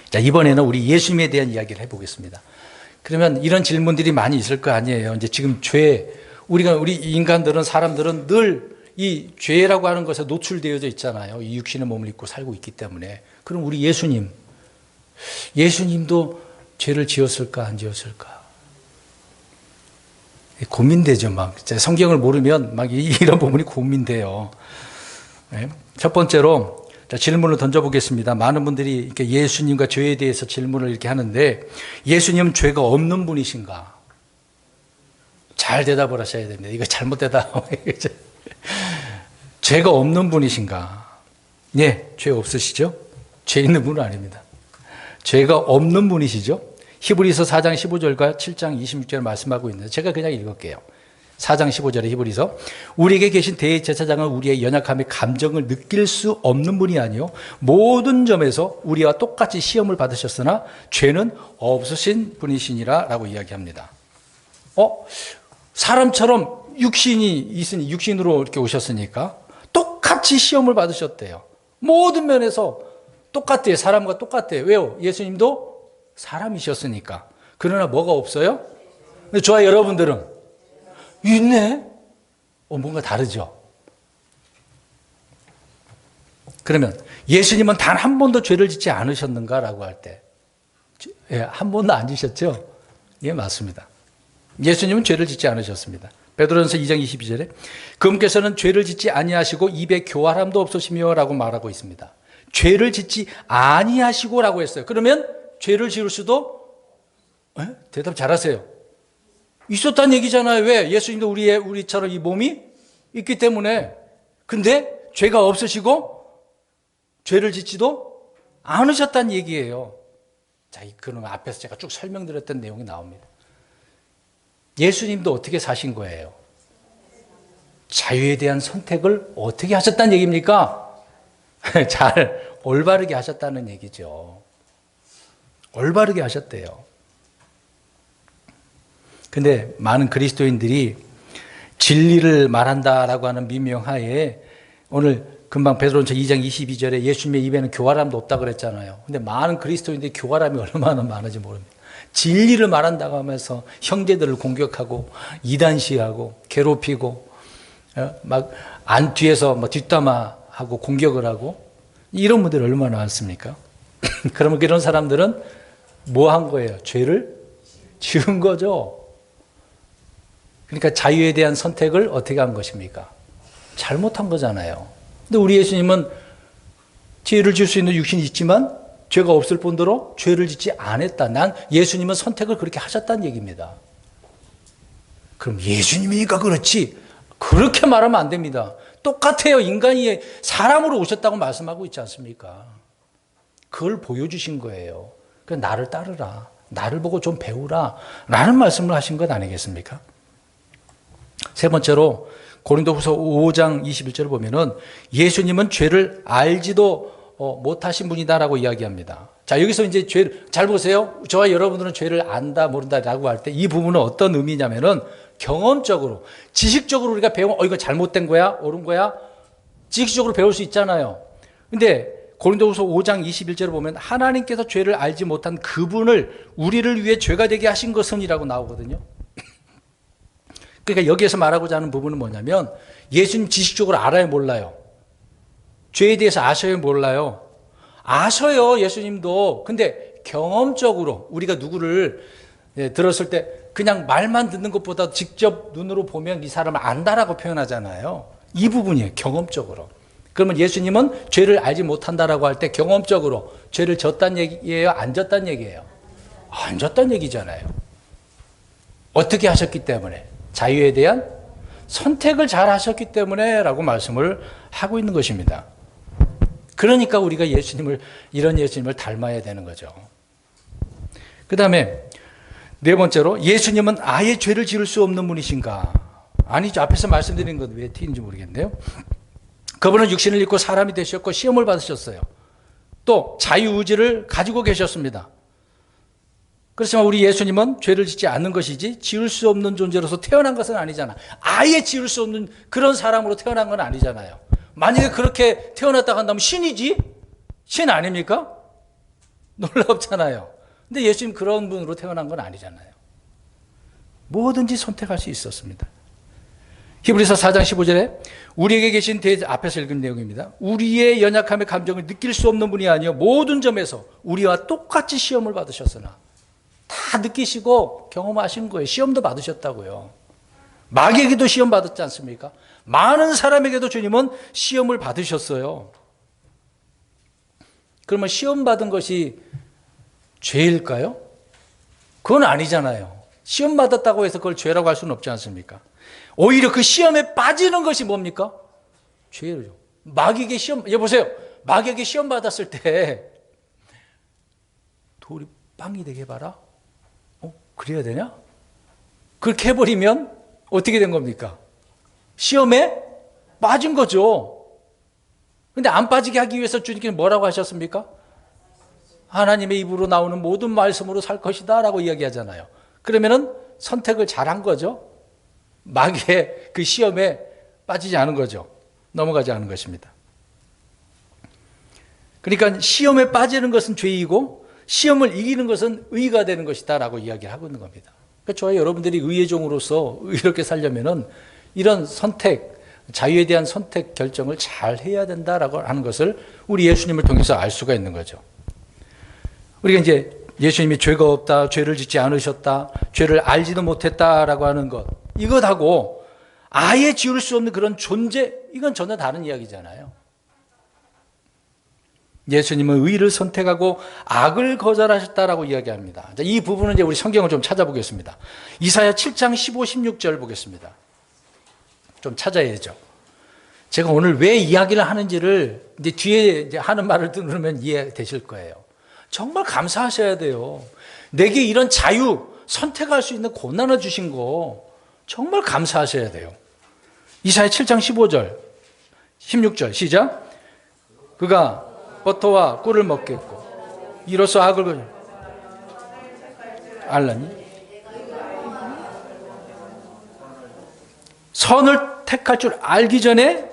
자, 이번에는 우리 예수님에 대한 이야기를 해보겠습니다. 그러면 이런 질문들이 많이 있을 거 아니에요. 이제 지금 우리 인간들은, 사람들은 늘 이 죄라고 하는 것에 노출되어져 있잖아요. 이 육신의 몸을 입고 살고 있기 때문에. 그럼 우리 예수님도 죄를 지었을까, 안 지었을까? 고민되죠, 막. 성경을 모르면 막 이런 부분이 고민돼요. 네. 첫 번째로, 질문을 던져보겠습니다. 많은 분들이 이렇게 예수님과 죄에 대해서 질문을 이렇게 하는데, 예수님은 죄가 없는 분이신가? 잘 대답을 하셔야 됩니다. 이거 잘못 대답. 죄가 없는 분이신가? 네, 죄 없으시죠? 죄 있는 분은 아닙니다. 죄가 없는 분이시죠? 히브리서 4장 15절과 7장 26절 말씀하고 있는데 제가 그냥 읽을게요. 4장 15절에 히브리서, 우리에게 계신 대제사장은 우리의 연약함의 감정을 느낄 수 없는 분이 아니요 모든 점에서 우리와 똑같이 시험을 받으셨으나 죄는 없으신 분이시니라 라고 이야기합니다. 사람처럼 육신이 있으니 육신으로 이렇게 오셨으니까 똑같이 시험을 받으셨대요. 모든 면에서 똑같대요. 사람과 똑같대요. 왜요? 예수님도 사람이셨으니까. 그러나 뭐가 없어요? 근데 저와 여러분들은 있네? 뭔가 다르죠? 그러면 예수님은 단 한 번도 죄를 짓지 않으셨는가라고 할 때, 한 번도 안 지셨죠? 예, 맞습니다. 예수님은 죄를 짓지 않으셨습니다. 베드로전서 2장 22절에 그분께서는 죄를 짓지 아니하시고 입에 교활함도 없으시며 라고 말하고 있습니다. 죄를 짓지 아니하시고 라고 했어요. 그러면 죄를 지을 수도 대답 잘하세요. 있었다는 얘기잖아요. 왜? 예수님도 우리처럼 이 몸이 있기 때문에. 근데 죄가 없으시고 죄를 짓지도 않으셨다는 얘기예요. 자, 그런 앞에서 제가 쭉 설명드렸던 내용이 나옵니다. 예수님도 어떻게 사신 거예요? 자유에 대한 선택을 어떻게 하셨다는 얘기입니까? 잘 올바르게 하셨다는 얘기죠. 올바르게 하셨대요. 근데 많은 그리스도인들이 진리를 말한다라고 하는 미명하에 오늘 금방 베드로전서 2장 22절에 예수님의 입에는 교활함도 없다 그랬잖아요. 근데 많은 그리스도인들이 교활함이 얼마나 많은지 모릅니다. 진리를 말한다고 하면서 형제들을 공격하고 이단시하고 괴롭히고 막 안 뒤에서 뒷담화하고 공격을 하고 이런 분들이 얼마나 많습니까? 그러면 그런 사람들은 뭐 한 거예요? 죄를 지은 거죠. 그러니까 자유에 대한 선택을 어떻게 한 것입니까? 잘못한 거잖아요. 근데 우리 예수님은 죄를 지을 수 있는 육신이 있지만 죄가 없을 뿐더러 죄를 짓지 않았다. 난 예수님은 선택을 그렇게 하셨다는 얘기입니다. 그럼 예수님이니까 그렇지. 그렇게 말하면 안 됩니다. 똑같아요. 인간이 사람으로 오셨다고 말씀하고 있지 않습니까? 그걸 보여주신 거예요. 그래서 나를 따르라. 나를 보고 좀 배우라. 라는 말씀을 하신 것 아니겠습니까? 세 번째로 고린도후서 5장 21절을 보면은 예수님은 죄를 알지도 못하신 분이다라고 이야기합니다. 자, 여기서 이제 잘 보세요. 저와 여러분들은 죄를 안다, 모른다라고 할 때 이 부분은 어떤 의미냐면은 경험적으로, 지식적으로 우리가 배우면 이거 잘못된 거야, 옳은 거야, 지식적으로 배울 수 있잖아요. 근데 고린도후서 5장 21절을 보면 하나님께서 죄를 알지 못한 그분을 우리를 위해 죄가 되게 하신 것은이라고 나오거든요. 그러니까 여기에서 말하고자 하는 부분은 뭐냐면 예수님 지식적으로 알아요, 몰라요? 죄에 대해서 아셔요, 몰라요? 아셔요, 예수님도. 근데 경험적으로 우리가 누구를 들었을 때 그냥 말만 듣는 것보다 직접 눈으로 보면 이 사람을 안다라고 표현하잖아요. 이 부분이에요, 경험적으로. 그러면 예수님은 죄를 알지 못한다라고 할 때 경험적으로 죄를 졌다는 얘기예요, 안 졌다는 얘기예요? 안 졌다는 얘기잖아요. 어떻게 하셨기 때문에? 자유에 대한 선택을 잘 하셨기 때문에 라고 말씀을 하고 있는 것입니다. 그러니까 우리가 이런 예수님을 닮아야 되는 거죠. 그 다음에 네 번째로 예수님은 아예 죄를 지을 수 없는 분이신가? 아니죠. 앞에서 말씀드린 건 왜 튀는지 모르겠는데요. 그분은 육신을 입고 사람이 되셨고 시험을 받으셨어요. 또 자유의지를 가지고 계셨습니다. 그렇지만 우리 예수님은 죄를 짓지 않는 것이지 지을 수 없는 존재로서 태어난 것은 아니잖아. 아예 지을 수 없는 그런 사람으로 태어난 건 아니잖아요. 만약에 그렇게 태어났다고 한다면 신이지? 신 아닙니까? 놀랍잖아요. 근데 예수님 그런 분으로 태어난 건 아니잖아요. 뭐든지 선택할 수 있었습니다. 히브리서 4장 15절에 우리에게 계신 앞에서 읽은 내용입니다. 우리의 연약함의 감정을 느낄 수 없는 분이 아니요 모든 점에서 우리와 똑같이 시험을 받으셨으나 다 느끼시고 경험하신 거예요. 시험도 받으셨다고요. 마귀에게도 시험 받았지 않습니까? 많은 사람에게도 주님은 시험을 받으셨어요. 그러면 시험 받은 것이 죄일까요? 그건 아니잖아요. 시험 받았다고 해서 그걸 죄라고 할 수는 없지 않습니까? 오히려 그 시험에 빠지는 것이 뭡니까? 죄죠. 마귀에게 보세요. 마귀에게 시험 받았을 때 돌이 빵이 되게 해봐라. 그래야 되냐? 그렇게 해버리면 어떻게 된 겁니까? 시험에 빠진 거죠. 근데 안 빠지게 하기 위해서 주님께서 뭐라고 하셨습니까? 하나님의 입으로 나오는 모든 말씀으로 살 것이다 라고 이야기하잖아요. 그러면은 선택을 잘한 거죠. 마귀의 그 시험에 빠지지 않은 거죠. 넘어가지 않은 것입니다. 그러니까 시험에 빠지는 것은 죄이고 시험을 이기는 것은 의가 되는 것이다 라고 이야기를 하고 있는 겁니다. 그러니까 저와 여러분들이 의의 종으로서 이렇게 살려면은 이런 선택, 자유에 대한 선택 결정을 잘 해야 된다라고 하는 것을 우리 예수님을 통해서 알 수가 있는 거죠. 우리가 이제 예수님이 죄가 없다, 죄를 짓지 않으셨다, 죄를 알지도 못했다라고 하는 것, 이것하고 아예 지울 수 없는 그런 존재, 이건 전혀 다른 이야기잖아요. 예수님은 의를 선택하고 악을 거절하셨다라고 이야기합니다. 이 부분은 이제 우리 성경을 좀 찾아보겠습니다. 이사야 7장 15, 16절 보겠습니다. 좀 찾아야죠. 제가 오늘 왜 이야기를 하는지를 이제 뒤에 이제 하는 말을 들으면 이해되실 거예요. 정말 감사하셔야 돼요. 내게 이런 자유, 선택할 수 있는 고난을 주신 거 정말 감사하셔야 돼요. 이사야 7장 15절, 16절 시작. 그가 버터와 꿀을 먹겠고 이로써 악을 알라니 선을 택할 줄 알기 전에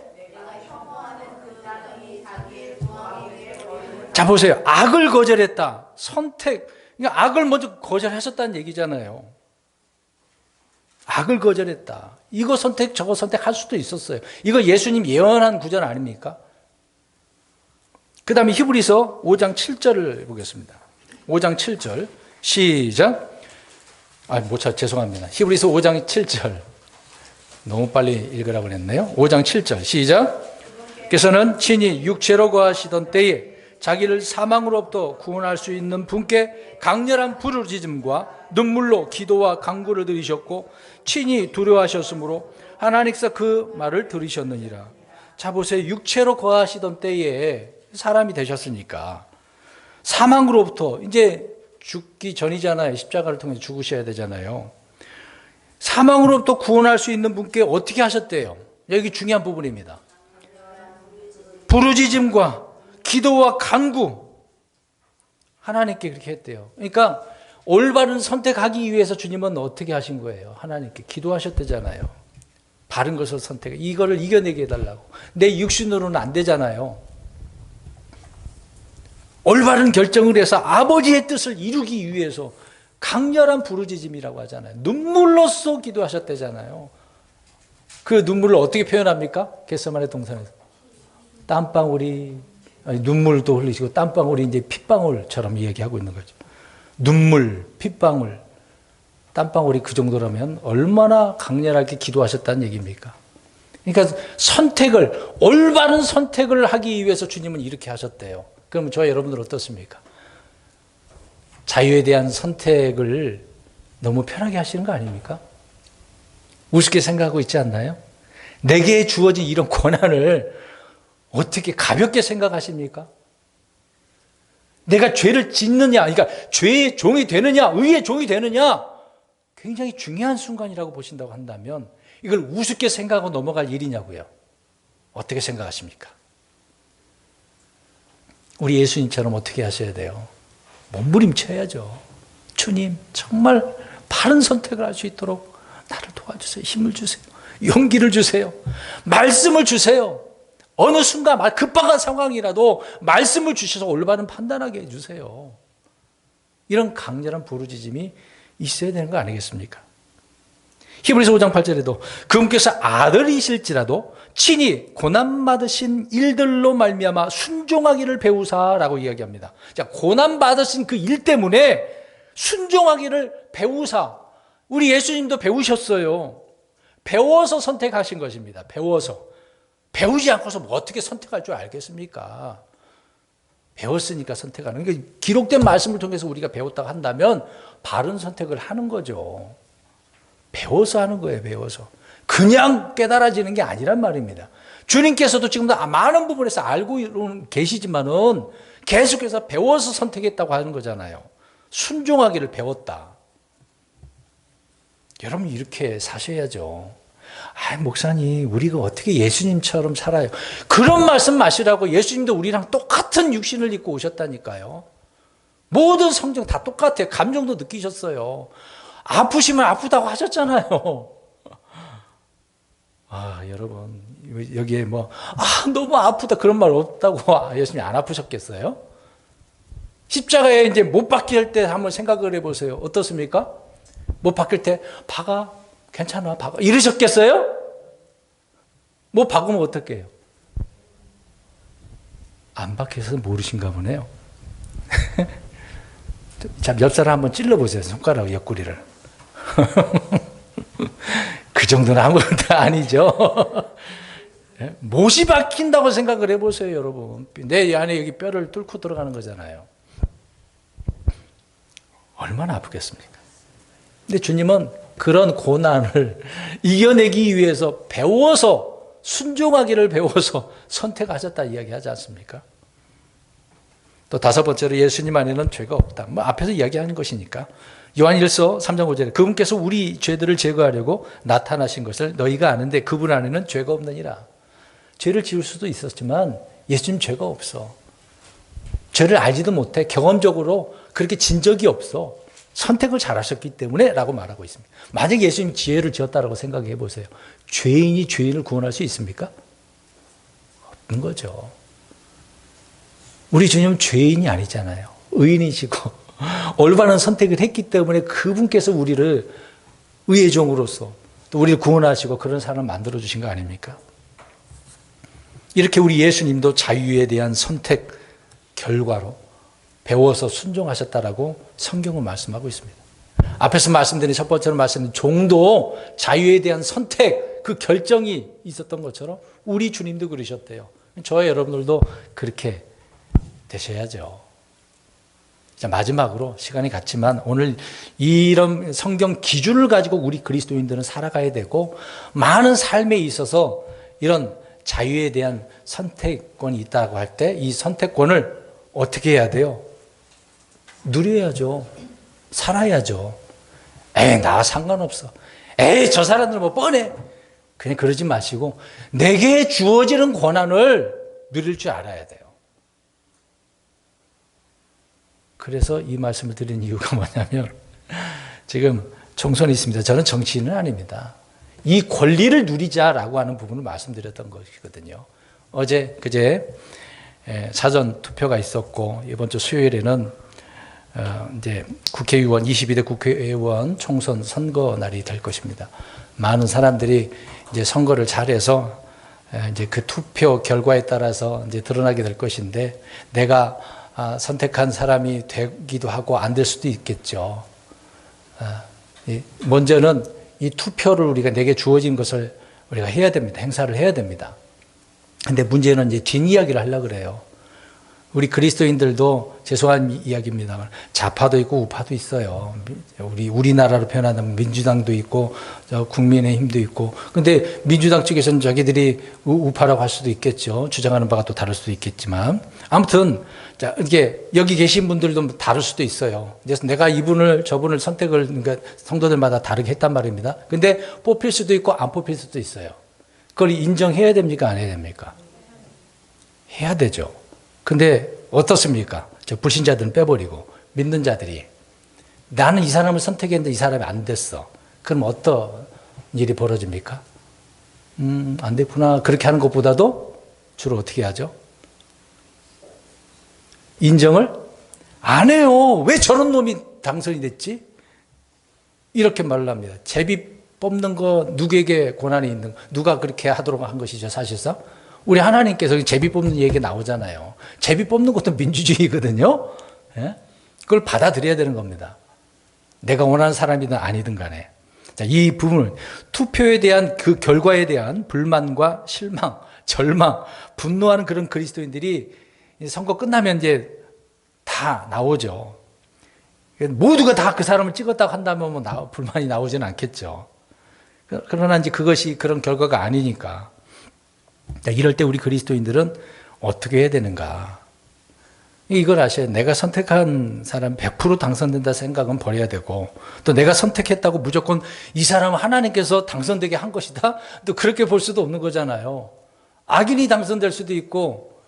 자 보세요. 악을 거절했다. 선택. 그러니까 악을 먼저 거절하셨다는 얘기잖아요. 악을 거절했다. 이거 선택 저거 선택할 수도 있었어요. 이거 예수님 예언한 구절 아닙니까? 그 다음에 히브리서 5장 7절을 보겠습니다. 5장 7절 시작. 죄송합니다. 히브리서 5장 7절 너무 빨리 읽으라고 그랬네요. 5장 7절 시작. 께서는 친히 육체로 거하시던 때에 자기를 사망으로부터 구원할 수 있는 분께 강렬한 부르짖음과 눈물로 기도와 간구를 드리셨고 친히 두려워하셨으므로 하나님께서 그 말을 들으셨느니라. 자 보세요. 육체로 거하시던 때에 사람이 되셨으니까 사망으로부터 이제 죽기 전이잖아요. 십자가를 통해서 죽으셔야 되잖아요. 사망으로부터 구원할 수 있는 분께 어떻게 하셨대요? 여기 중요한 부분입니다. 부르짖음과 기도와 간구 하나님께 그렇게 했대요. 그러니까 올바른 선택하기 위해서 주님은 어떻게 하신 거예요? 하나님께 기도하셨대잖아요. 바른 것을 선택해. 이거를 이겨내게 해달라고. 내 육신으로는 안 되잖아요. 올바른 결정을 해서 아버지의 뜻을 이루기 위해서 강렬한 부르짖음이라고 하잖아요. 눈물로써 기도하셨대잖아요. 그 눈물을 어떻게 표현합니까? 겟세마네 동산에서 땀방울이 눈물도 흘리시고 땀방울이 이제 핏방울처럼 이야기하고 있는 거죠. 눈물, 핏방울, 땀방울이 그 정도라면 얼마나 강렬하게 기도하셨다는 얘기입니까? 그러니까 선택을, 올바른 선택을 하기 위해서 주님은 이렇게 하셨대요. 그러면 저와 여러분들 어떻습니까? 자유에 대한 선택을 너무 편하게 하시는 거 아닙니까? 우습게 생각하고 있지 않나요? 내게 주어진 이런 권한을 어떻게 가볍게 생각하십니까? 내가 죄를 짓느냐, 그러니까 죄의 종이 되느냐, 의의 종이 되느냐, 굉장히 중요한 순간이라고 보신다고 한다면 이걸 우습게 생각하고 넘어갈 일이냐고요. 어떻게 생각하십니까? 우리 예수님처럼 어떻게 하셔야 돼요? 몸부림쳐야죠. 주님, 정말 바른 선택을 할 수 있도록 나를 도와주세요. 힘을 주세요. 용기를 주세요. 말씀을 주세요. 어느 순간 급박한 상황이라도 말씀을 주셔서 올바른 판단하게 해주세요. 이런 강렬한 부르짖음이 있어야 되는 거 아니겠습니까? 히브리서 5장 8절에도 그분께서 아들이실지라도 친히 고난받으신 일들로 말미암아 순종하기를 배우사라고 이야기합니다. 자, 고난받으신 그 일 때문에 순종하기를 배우사. 우리 예수님도 배우셨어요. 배워서 선택하신 것입니다. 배워서. 배우지 않고서 뭐 어떻게 선택할 줄 알겠습니까? 배웠으니까 선택하는. 그러니까 기록된 말씀을 통해서 우리가 배웠다고 한다면 바른 선택을 하는 거죠. 배워서 하는 거예요. 배워서. 그냥 깨달아지는 게 아니란 말입니다. 주님께서도 지금도 많은 부분에서 알고 계시지만은 계속해서 배워서 선택했다고 하는 거잖아요. 순종하기를 배웠다. 여러분 이렇게 사셔야죠. 목사님, 우리가 어떻게 예수님처럼 살아요? 그런 말씀 마시라고. 예수님도 우리랑 똑같은 육신을 입고 오셨다니까요. 모든 성경 다 똑같아요. 감정도 느끼셨어요. 아프시면 아프다고 하셨잖아요. 여러분, 여기에 너무 아프다 그런 말 없다고 예수님 안 아프셨겠어요? 십자가에 이제 못 박힐 때 한번 생각을 해보세요. 어떻습니까? 못 박힐 때 박아, 괜찮아, 박아 이러셨겠어요? 못 박으면 어떡해요? 해요? 안 박혀서 모르신가 보네요. 자, 옆사람 한번 찔러보세요. 손가락 옆구리를. 그 정도는 아무것도 아니죠. 못이 박힌다고 생각을 해보세요, 여러분. 내 안에 여기 뼈를 뚫고 들어가는 거잖아요. 얼마나 아프겠습니까? 근데 주님은 그런 고난을 이겨내기 위해서 배워서, 순종하기를 배워서 선택하셨다 이야기하지 않습니까? 또 다섯 번째로 예수님 안에는 죄가 없다. 뭐 앞에서 이야기하는 것이니까. 요한일서 3장 5절에 그분께서 우리 죄들을 제거하려고 나타나신 것을 너희가 아는데 그분 안에는 죄가 없느니라. 죄를 지을 수도 있었지만 예수님 죄가 없어. 죄를 알지도 못해. 경험적으로 그렇게 진 적이 없어. 선택을 잘하셨기 때문에 라고 말하고 있습니다. 만약 예수님 죄를 지었다라고 생각해 보세요. 죄인이 죄인을 구원할 수 있습니까? 없는 거죠. 우리 주님은 죄인이 아니잖아요. 의인이시고 올바른 선택을 했기 때문에 그분께서 우리를 의의 종으로서 또 우리를 구원하시고 그런 사람을 만들어주신 거 아닙니까? 이렇게 우리 예수님도 자유에 대한 선택 결과로 배워서 순종하셨다라고 성경은 말씀하고 있습니다. 앞에서 말씀드린 첫 번째로 말씀드린 종도 자유에 대한 선택, 그 결정이 있었던 것처럼 우리 주님도 그러셨대요. 저와 여러분들도 그렇게 되셔야죠. 자, 마지막으로 시간이 갔지만 오늘 이런 성경 기준을 가지고 우리 그리스도인들은 살아가야 되고 많은 삶에 있어서 이런 자유에 대한 선택권이 있다고 할 때 이 선택권을 어떻게 해야 돼요? 누려야죠. 살아야죠. 에이, 나 상관없어. 에이, 저 사람들 뭐 뻔해. 그냥 그러지 마시고 내게 주어지는 권한을 누릴 줄 알아야 돼요. 그래서 이 말씀을 드린 이유가 뭐냐면 지금 총선이 있습니다. 저는 정치인은 아닙니다. 이 권리를 누리자라고 하는 부분을 말씀드렸던 것이거든요. 그제 사전 투표가 있었고 이번 주 수요일에는 이제 국회의원 22대 국회의원 총선 선거 날이 될 것입니다. 많은 사람들이 이제 선거를 잘해서 이제 그 투표 결과에 따라서 이제 드러나게 될 것인데 내가 선택한 사람이 되기도 하고 안 될 수도 있겠죠. 먼저는 이 투표를 우리가 내게 주어진 것을 우리가 해야 됩니다. 행사를 해야 됩니다. 근데 문제는 이제 뒷이야기를 하려고 그래요. 우리 그리스도인들도 죄송한 이야기입니다만 좌파도 있고 우파도 있어요. 우리나라로 표현하면 민주당도 있고 국민의힘도 있고. 근데 민주당 쪽에서는 자기들이 우파라고 할 수도 있겠죠. 주장하는 바가 또 다를 수도 있겠지만 아무튼 자, 이게 여기 계신 분들도 다를 수도 있어요. 그래서 내가 이분을 저분을 선택을 그러니까 성도들마다 다르게 했단 말입니다. 근데 뽑힐 수도 있고 안 뽑힐 수도 있어요. 그걸 인정해야 됩니까? 안 해야 됩니까? 해야 되죠. 근데 어떻습니까? 저 불신자들은 빼버리고 믿는 자들이 나는 이 사람을 선택했는데 이 사람이 안 됐어. 그럼 어떤 일이 벌어집니까? 안 됐구나. 그렇게 하는 것보다도 주로 어떻게 하죠? 인정을 안 해요. 왜 저런 놈이 당선이 됐지? 이렇게 말을 합니다. 제비 뽑는 거 누구에게 권한이 있는 누가 그렇게 하도록 한 것이죠. 사실상 우리 하나님께서 제비 뽑는 얘기 나오잖아요. 제비 뽑는 것도 민주주의거든요. 예? 그걸 받아들여야 되는 겁니다. 내가 원하는 사람이든 아니든 간에. 자, 이 부분을 투표에 대한 그 결과에 대한 불만과 실망, 절망, 분노하는 그런 그리스도인들이 선거 끝나면 이제 다 나오죠. 모두가 다 그 사람을 찍었다고 한다면 뭐 불만이 나오지는 않겠죠. 그러나 이제 그것이 그런 결과가 아니니까. 자, 이럴 때 우리 그리스도인들은 어떻게 해야 되는가? 이걸 아셔야 돼요. 내가 선택한 사람 100% 당선된다 생각은 버려야 되고 또 내가 선택했다고 무조건 이 사람은 하나님께서 당선되게 한 것이다? 또 그렇게 볼 수도 없는 거잖아요. 악인이 당선될 수도 있고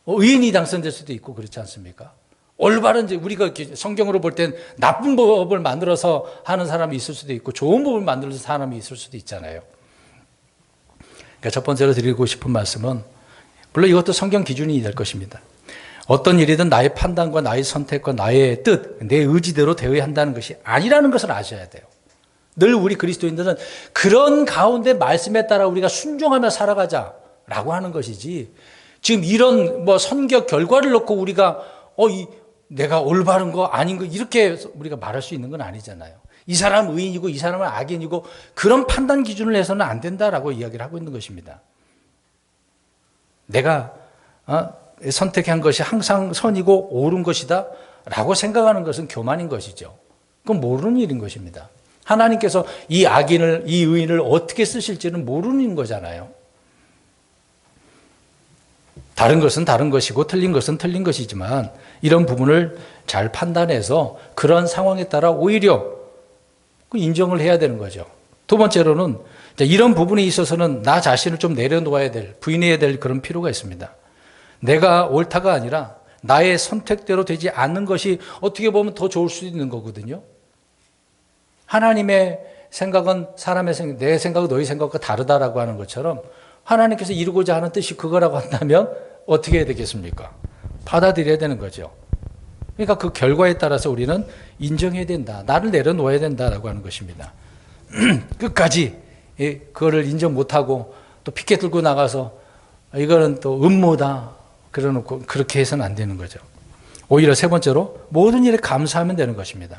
의인이 당선될 수도 있고 그렇지 않습니까? 올바른 우리가 성경으로 볼 땐 나쁜 법을 만들어서 하는 사람이 있을 수도 있고 좋은 법을 만들어서 사람이 있을 수도 있잖아요. 그러니까 첫 번째로 드리고 싶은 말씀은 물론 이것도 성경 기준이 될 것입니다. 어떤 일이든 나의 판단과 나의 선택과 나의 뜻, 내 의지대로 되어야 한다는 것이 아니라는 것을 아셔야 돼요. 늘 우리 그리스도인들은 그런 가운데 말씀에 따라 우리가 순종하며 살아가자라고 하는 것이지, 지금 이런 선교 결과를 놓고 우리가 내가 올바른 거 아닌 거 이렇게 우리가 말할 수 있는 건 아니잖아요. 이 사람은 의인이고 이 사람은 악인이고 그런 판단 기준을 해서는 안 된다라고 이야기를 하고 있는 것입니다. 내가 선택한 것이 항상 선이고 옳은 것이다 라고 생각하는 것은 교만인 것이죠. 그건 모르는 일인 것입니다. 하나님께서 이 악인을, 이 의인을 어떻게 쓰실지는 모르는 거잖아요. 다른 것은 다른 것이고 틀린 것은 틀린 것이지만 이런 부분을 잘 판단해서 그런 상황에 따라 오히려 인정을 해야 되는 거죠. 두 번째로는 이런 부분에 있어서는 나 자신을 좀 내려놓아야 될, 부인해야 될 그런 필요가 있습니다. 내가 옳다가 아니라 나의 선택대로 되지 않는 것이 어떻게 보면 더 좋을 수도 있는 거거든요. 하나님의 생각은 사람의 생각, 내 생각은 너희 생각과 다르다라고 하는 것처럼 하나님께서 이루고자 하는 뜻이 그거라고 한다면 어떻게 해야 되겠습니까? 받아들여야 되는 거죠. 그러니까 그 결과에 따라서 우리는 인정해야 된다. 나를 내려놓아야 된다라고 하는 것입니다. 끝까지 그거를 인정 못하고 또 피켓 들고 나가서 이거는 또 음모다 그래놓고 그렇게 해서는 안 되는 거죠. 오히려 세 번째로 모든 일에 감사하면 되는 것입니다.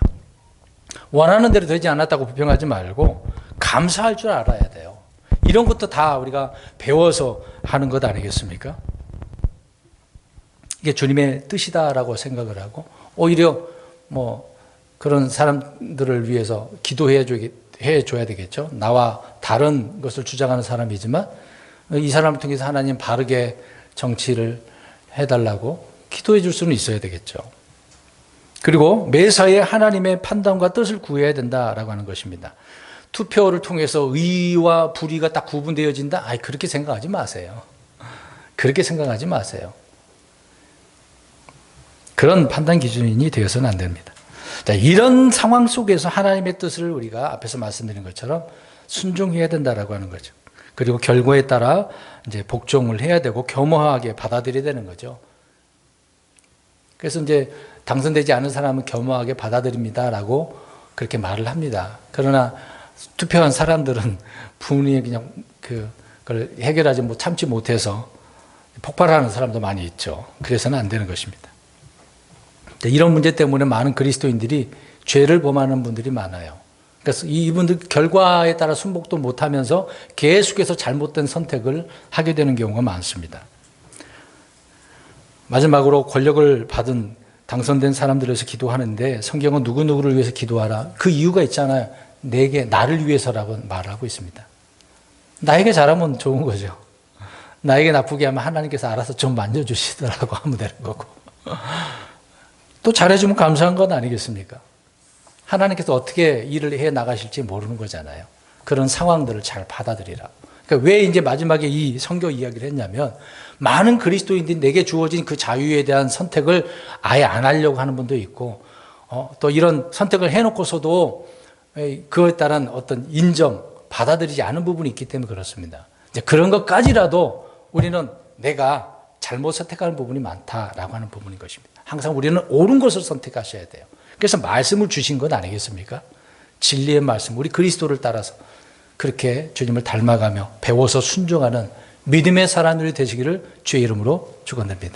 원하는 대로 되지 않았다고 불평하지 말고 감사할 줄 알아야 돼요. 이런 것도 다 우리가 배워서 하는 것 아니겠습니까? 이게 주님의 뜻이다라고 생각을 하고 오히려 그런 사람들을 위해서 기도해 줘야 되겠죠. 나와 다른 것을 주장하는 사람이지만 이 사람을 통해서 하나님 바르게 정치를 해달라고 기도해 줄 수는 있어야 되겠죠. 그리고 매사에 하나님의 판단과 뜻을 구해야 된다라고 하는 것입니다. 투표를 통해서 의와 불의가 딱 구분되어진다? 그렇게 생각하지 마세요. 그렇게 생각하지 마세요. 그런 판단 기준이 되어서는 안 됩니다. 자, 이런 상황 속에서 하나님의 뜻을 우리가 앞에서 말씀드린 것처럼 순종해야 된다라고 하는 거죠. 그리고 결과에 따라 이제 복종을 해야 되고 겸허하게 받아들여야 되는 거죠. 그래서 이제 당선되지 않은 사람은 겸허하게 받아들입니다라고 그렇게 말을 합니다. 그러나 투표한 사람들은 분이 그냥 그걸 해결하지 참지 못해서 폭발하는 사람도 많이 있죠. 그래서는 안 되는 것입니다. 이런 문제 때문에 많은 그리스도인들이 죄를 범하는 분들이 많아요. 그래서 이분들 결과에 따라 순복도 못하면서 계속해서 잘못된 선택을 하게 되는 경우가 많습니다. 마지막으로 권력을 받은 당선된 사람들을 위해서 기도하는데 성경은 누구누구를 위해서 기도하라. 그 이유가 있잖아요. 나를 위해서라고 말하고 있습니다. 나에게 잘하면 좋은 거죠. 나에게 나쁘게 하면 하나님께서 알아서 좀 만져주시더라고 하면 되는 거고. 또 잘해주면 감사한 건 아니겠습니까? 하나님께서 어떻게 일을 해 나가실지 모르는 거잖아요. 그런 상황들을 잘 받아들이라. 그러니까 왜 이제 마지막에 이 선교 이야기를 했냐면 많은 그리스도인들이 내게 주어진 그 자유에 대한 선택을 아예 안 하려고 하는 분도 있고 또 이런 선택을 해놓고서도 그에 따른 어떤 인정, 받아들이지 않은 부분이 있기 때문에 그렇습니다. 이제 그런 것까지라도 우리는 내가 잘못 선택하는 부분이 많다라고 하는 부분인 것입니다. 항상 우리는 옳은 것을 선택하셔야 돼요. 그래서 말씀을 주신 것 아니겠습니까? 진리의 말씀, 우리 그리스도를 따라서 그렇게 주님을 닮아가며 배워서 순종하는 믿음의 사람들이 되시기를 주의 이름으로 축원드립니다.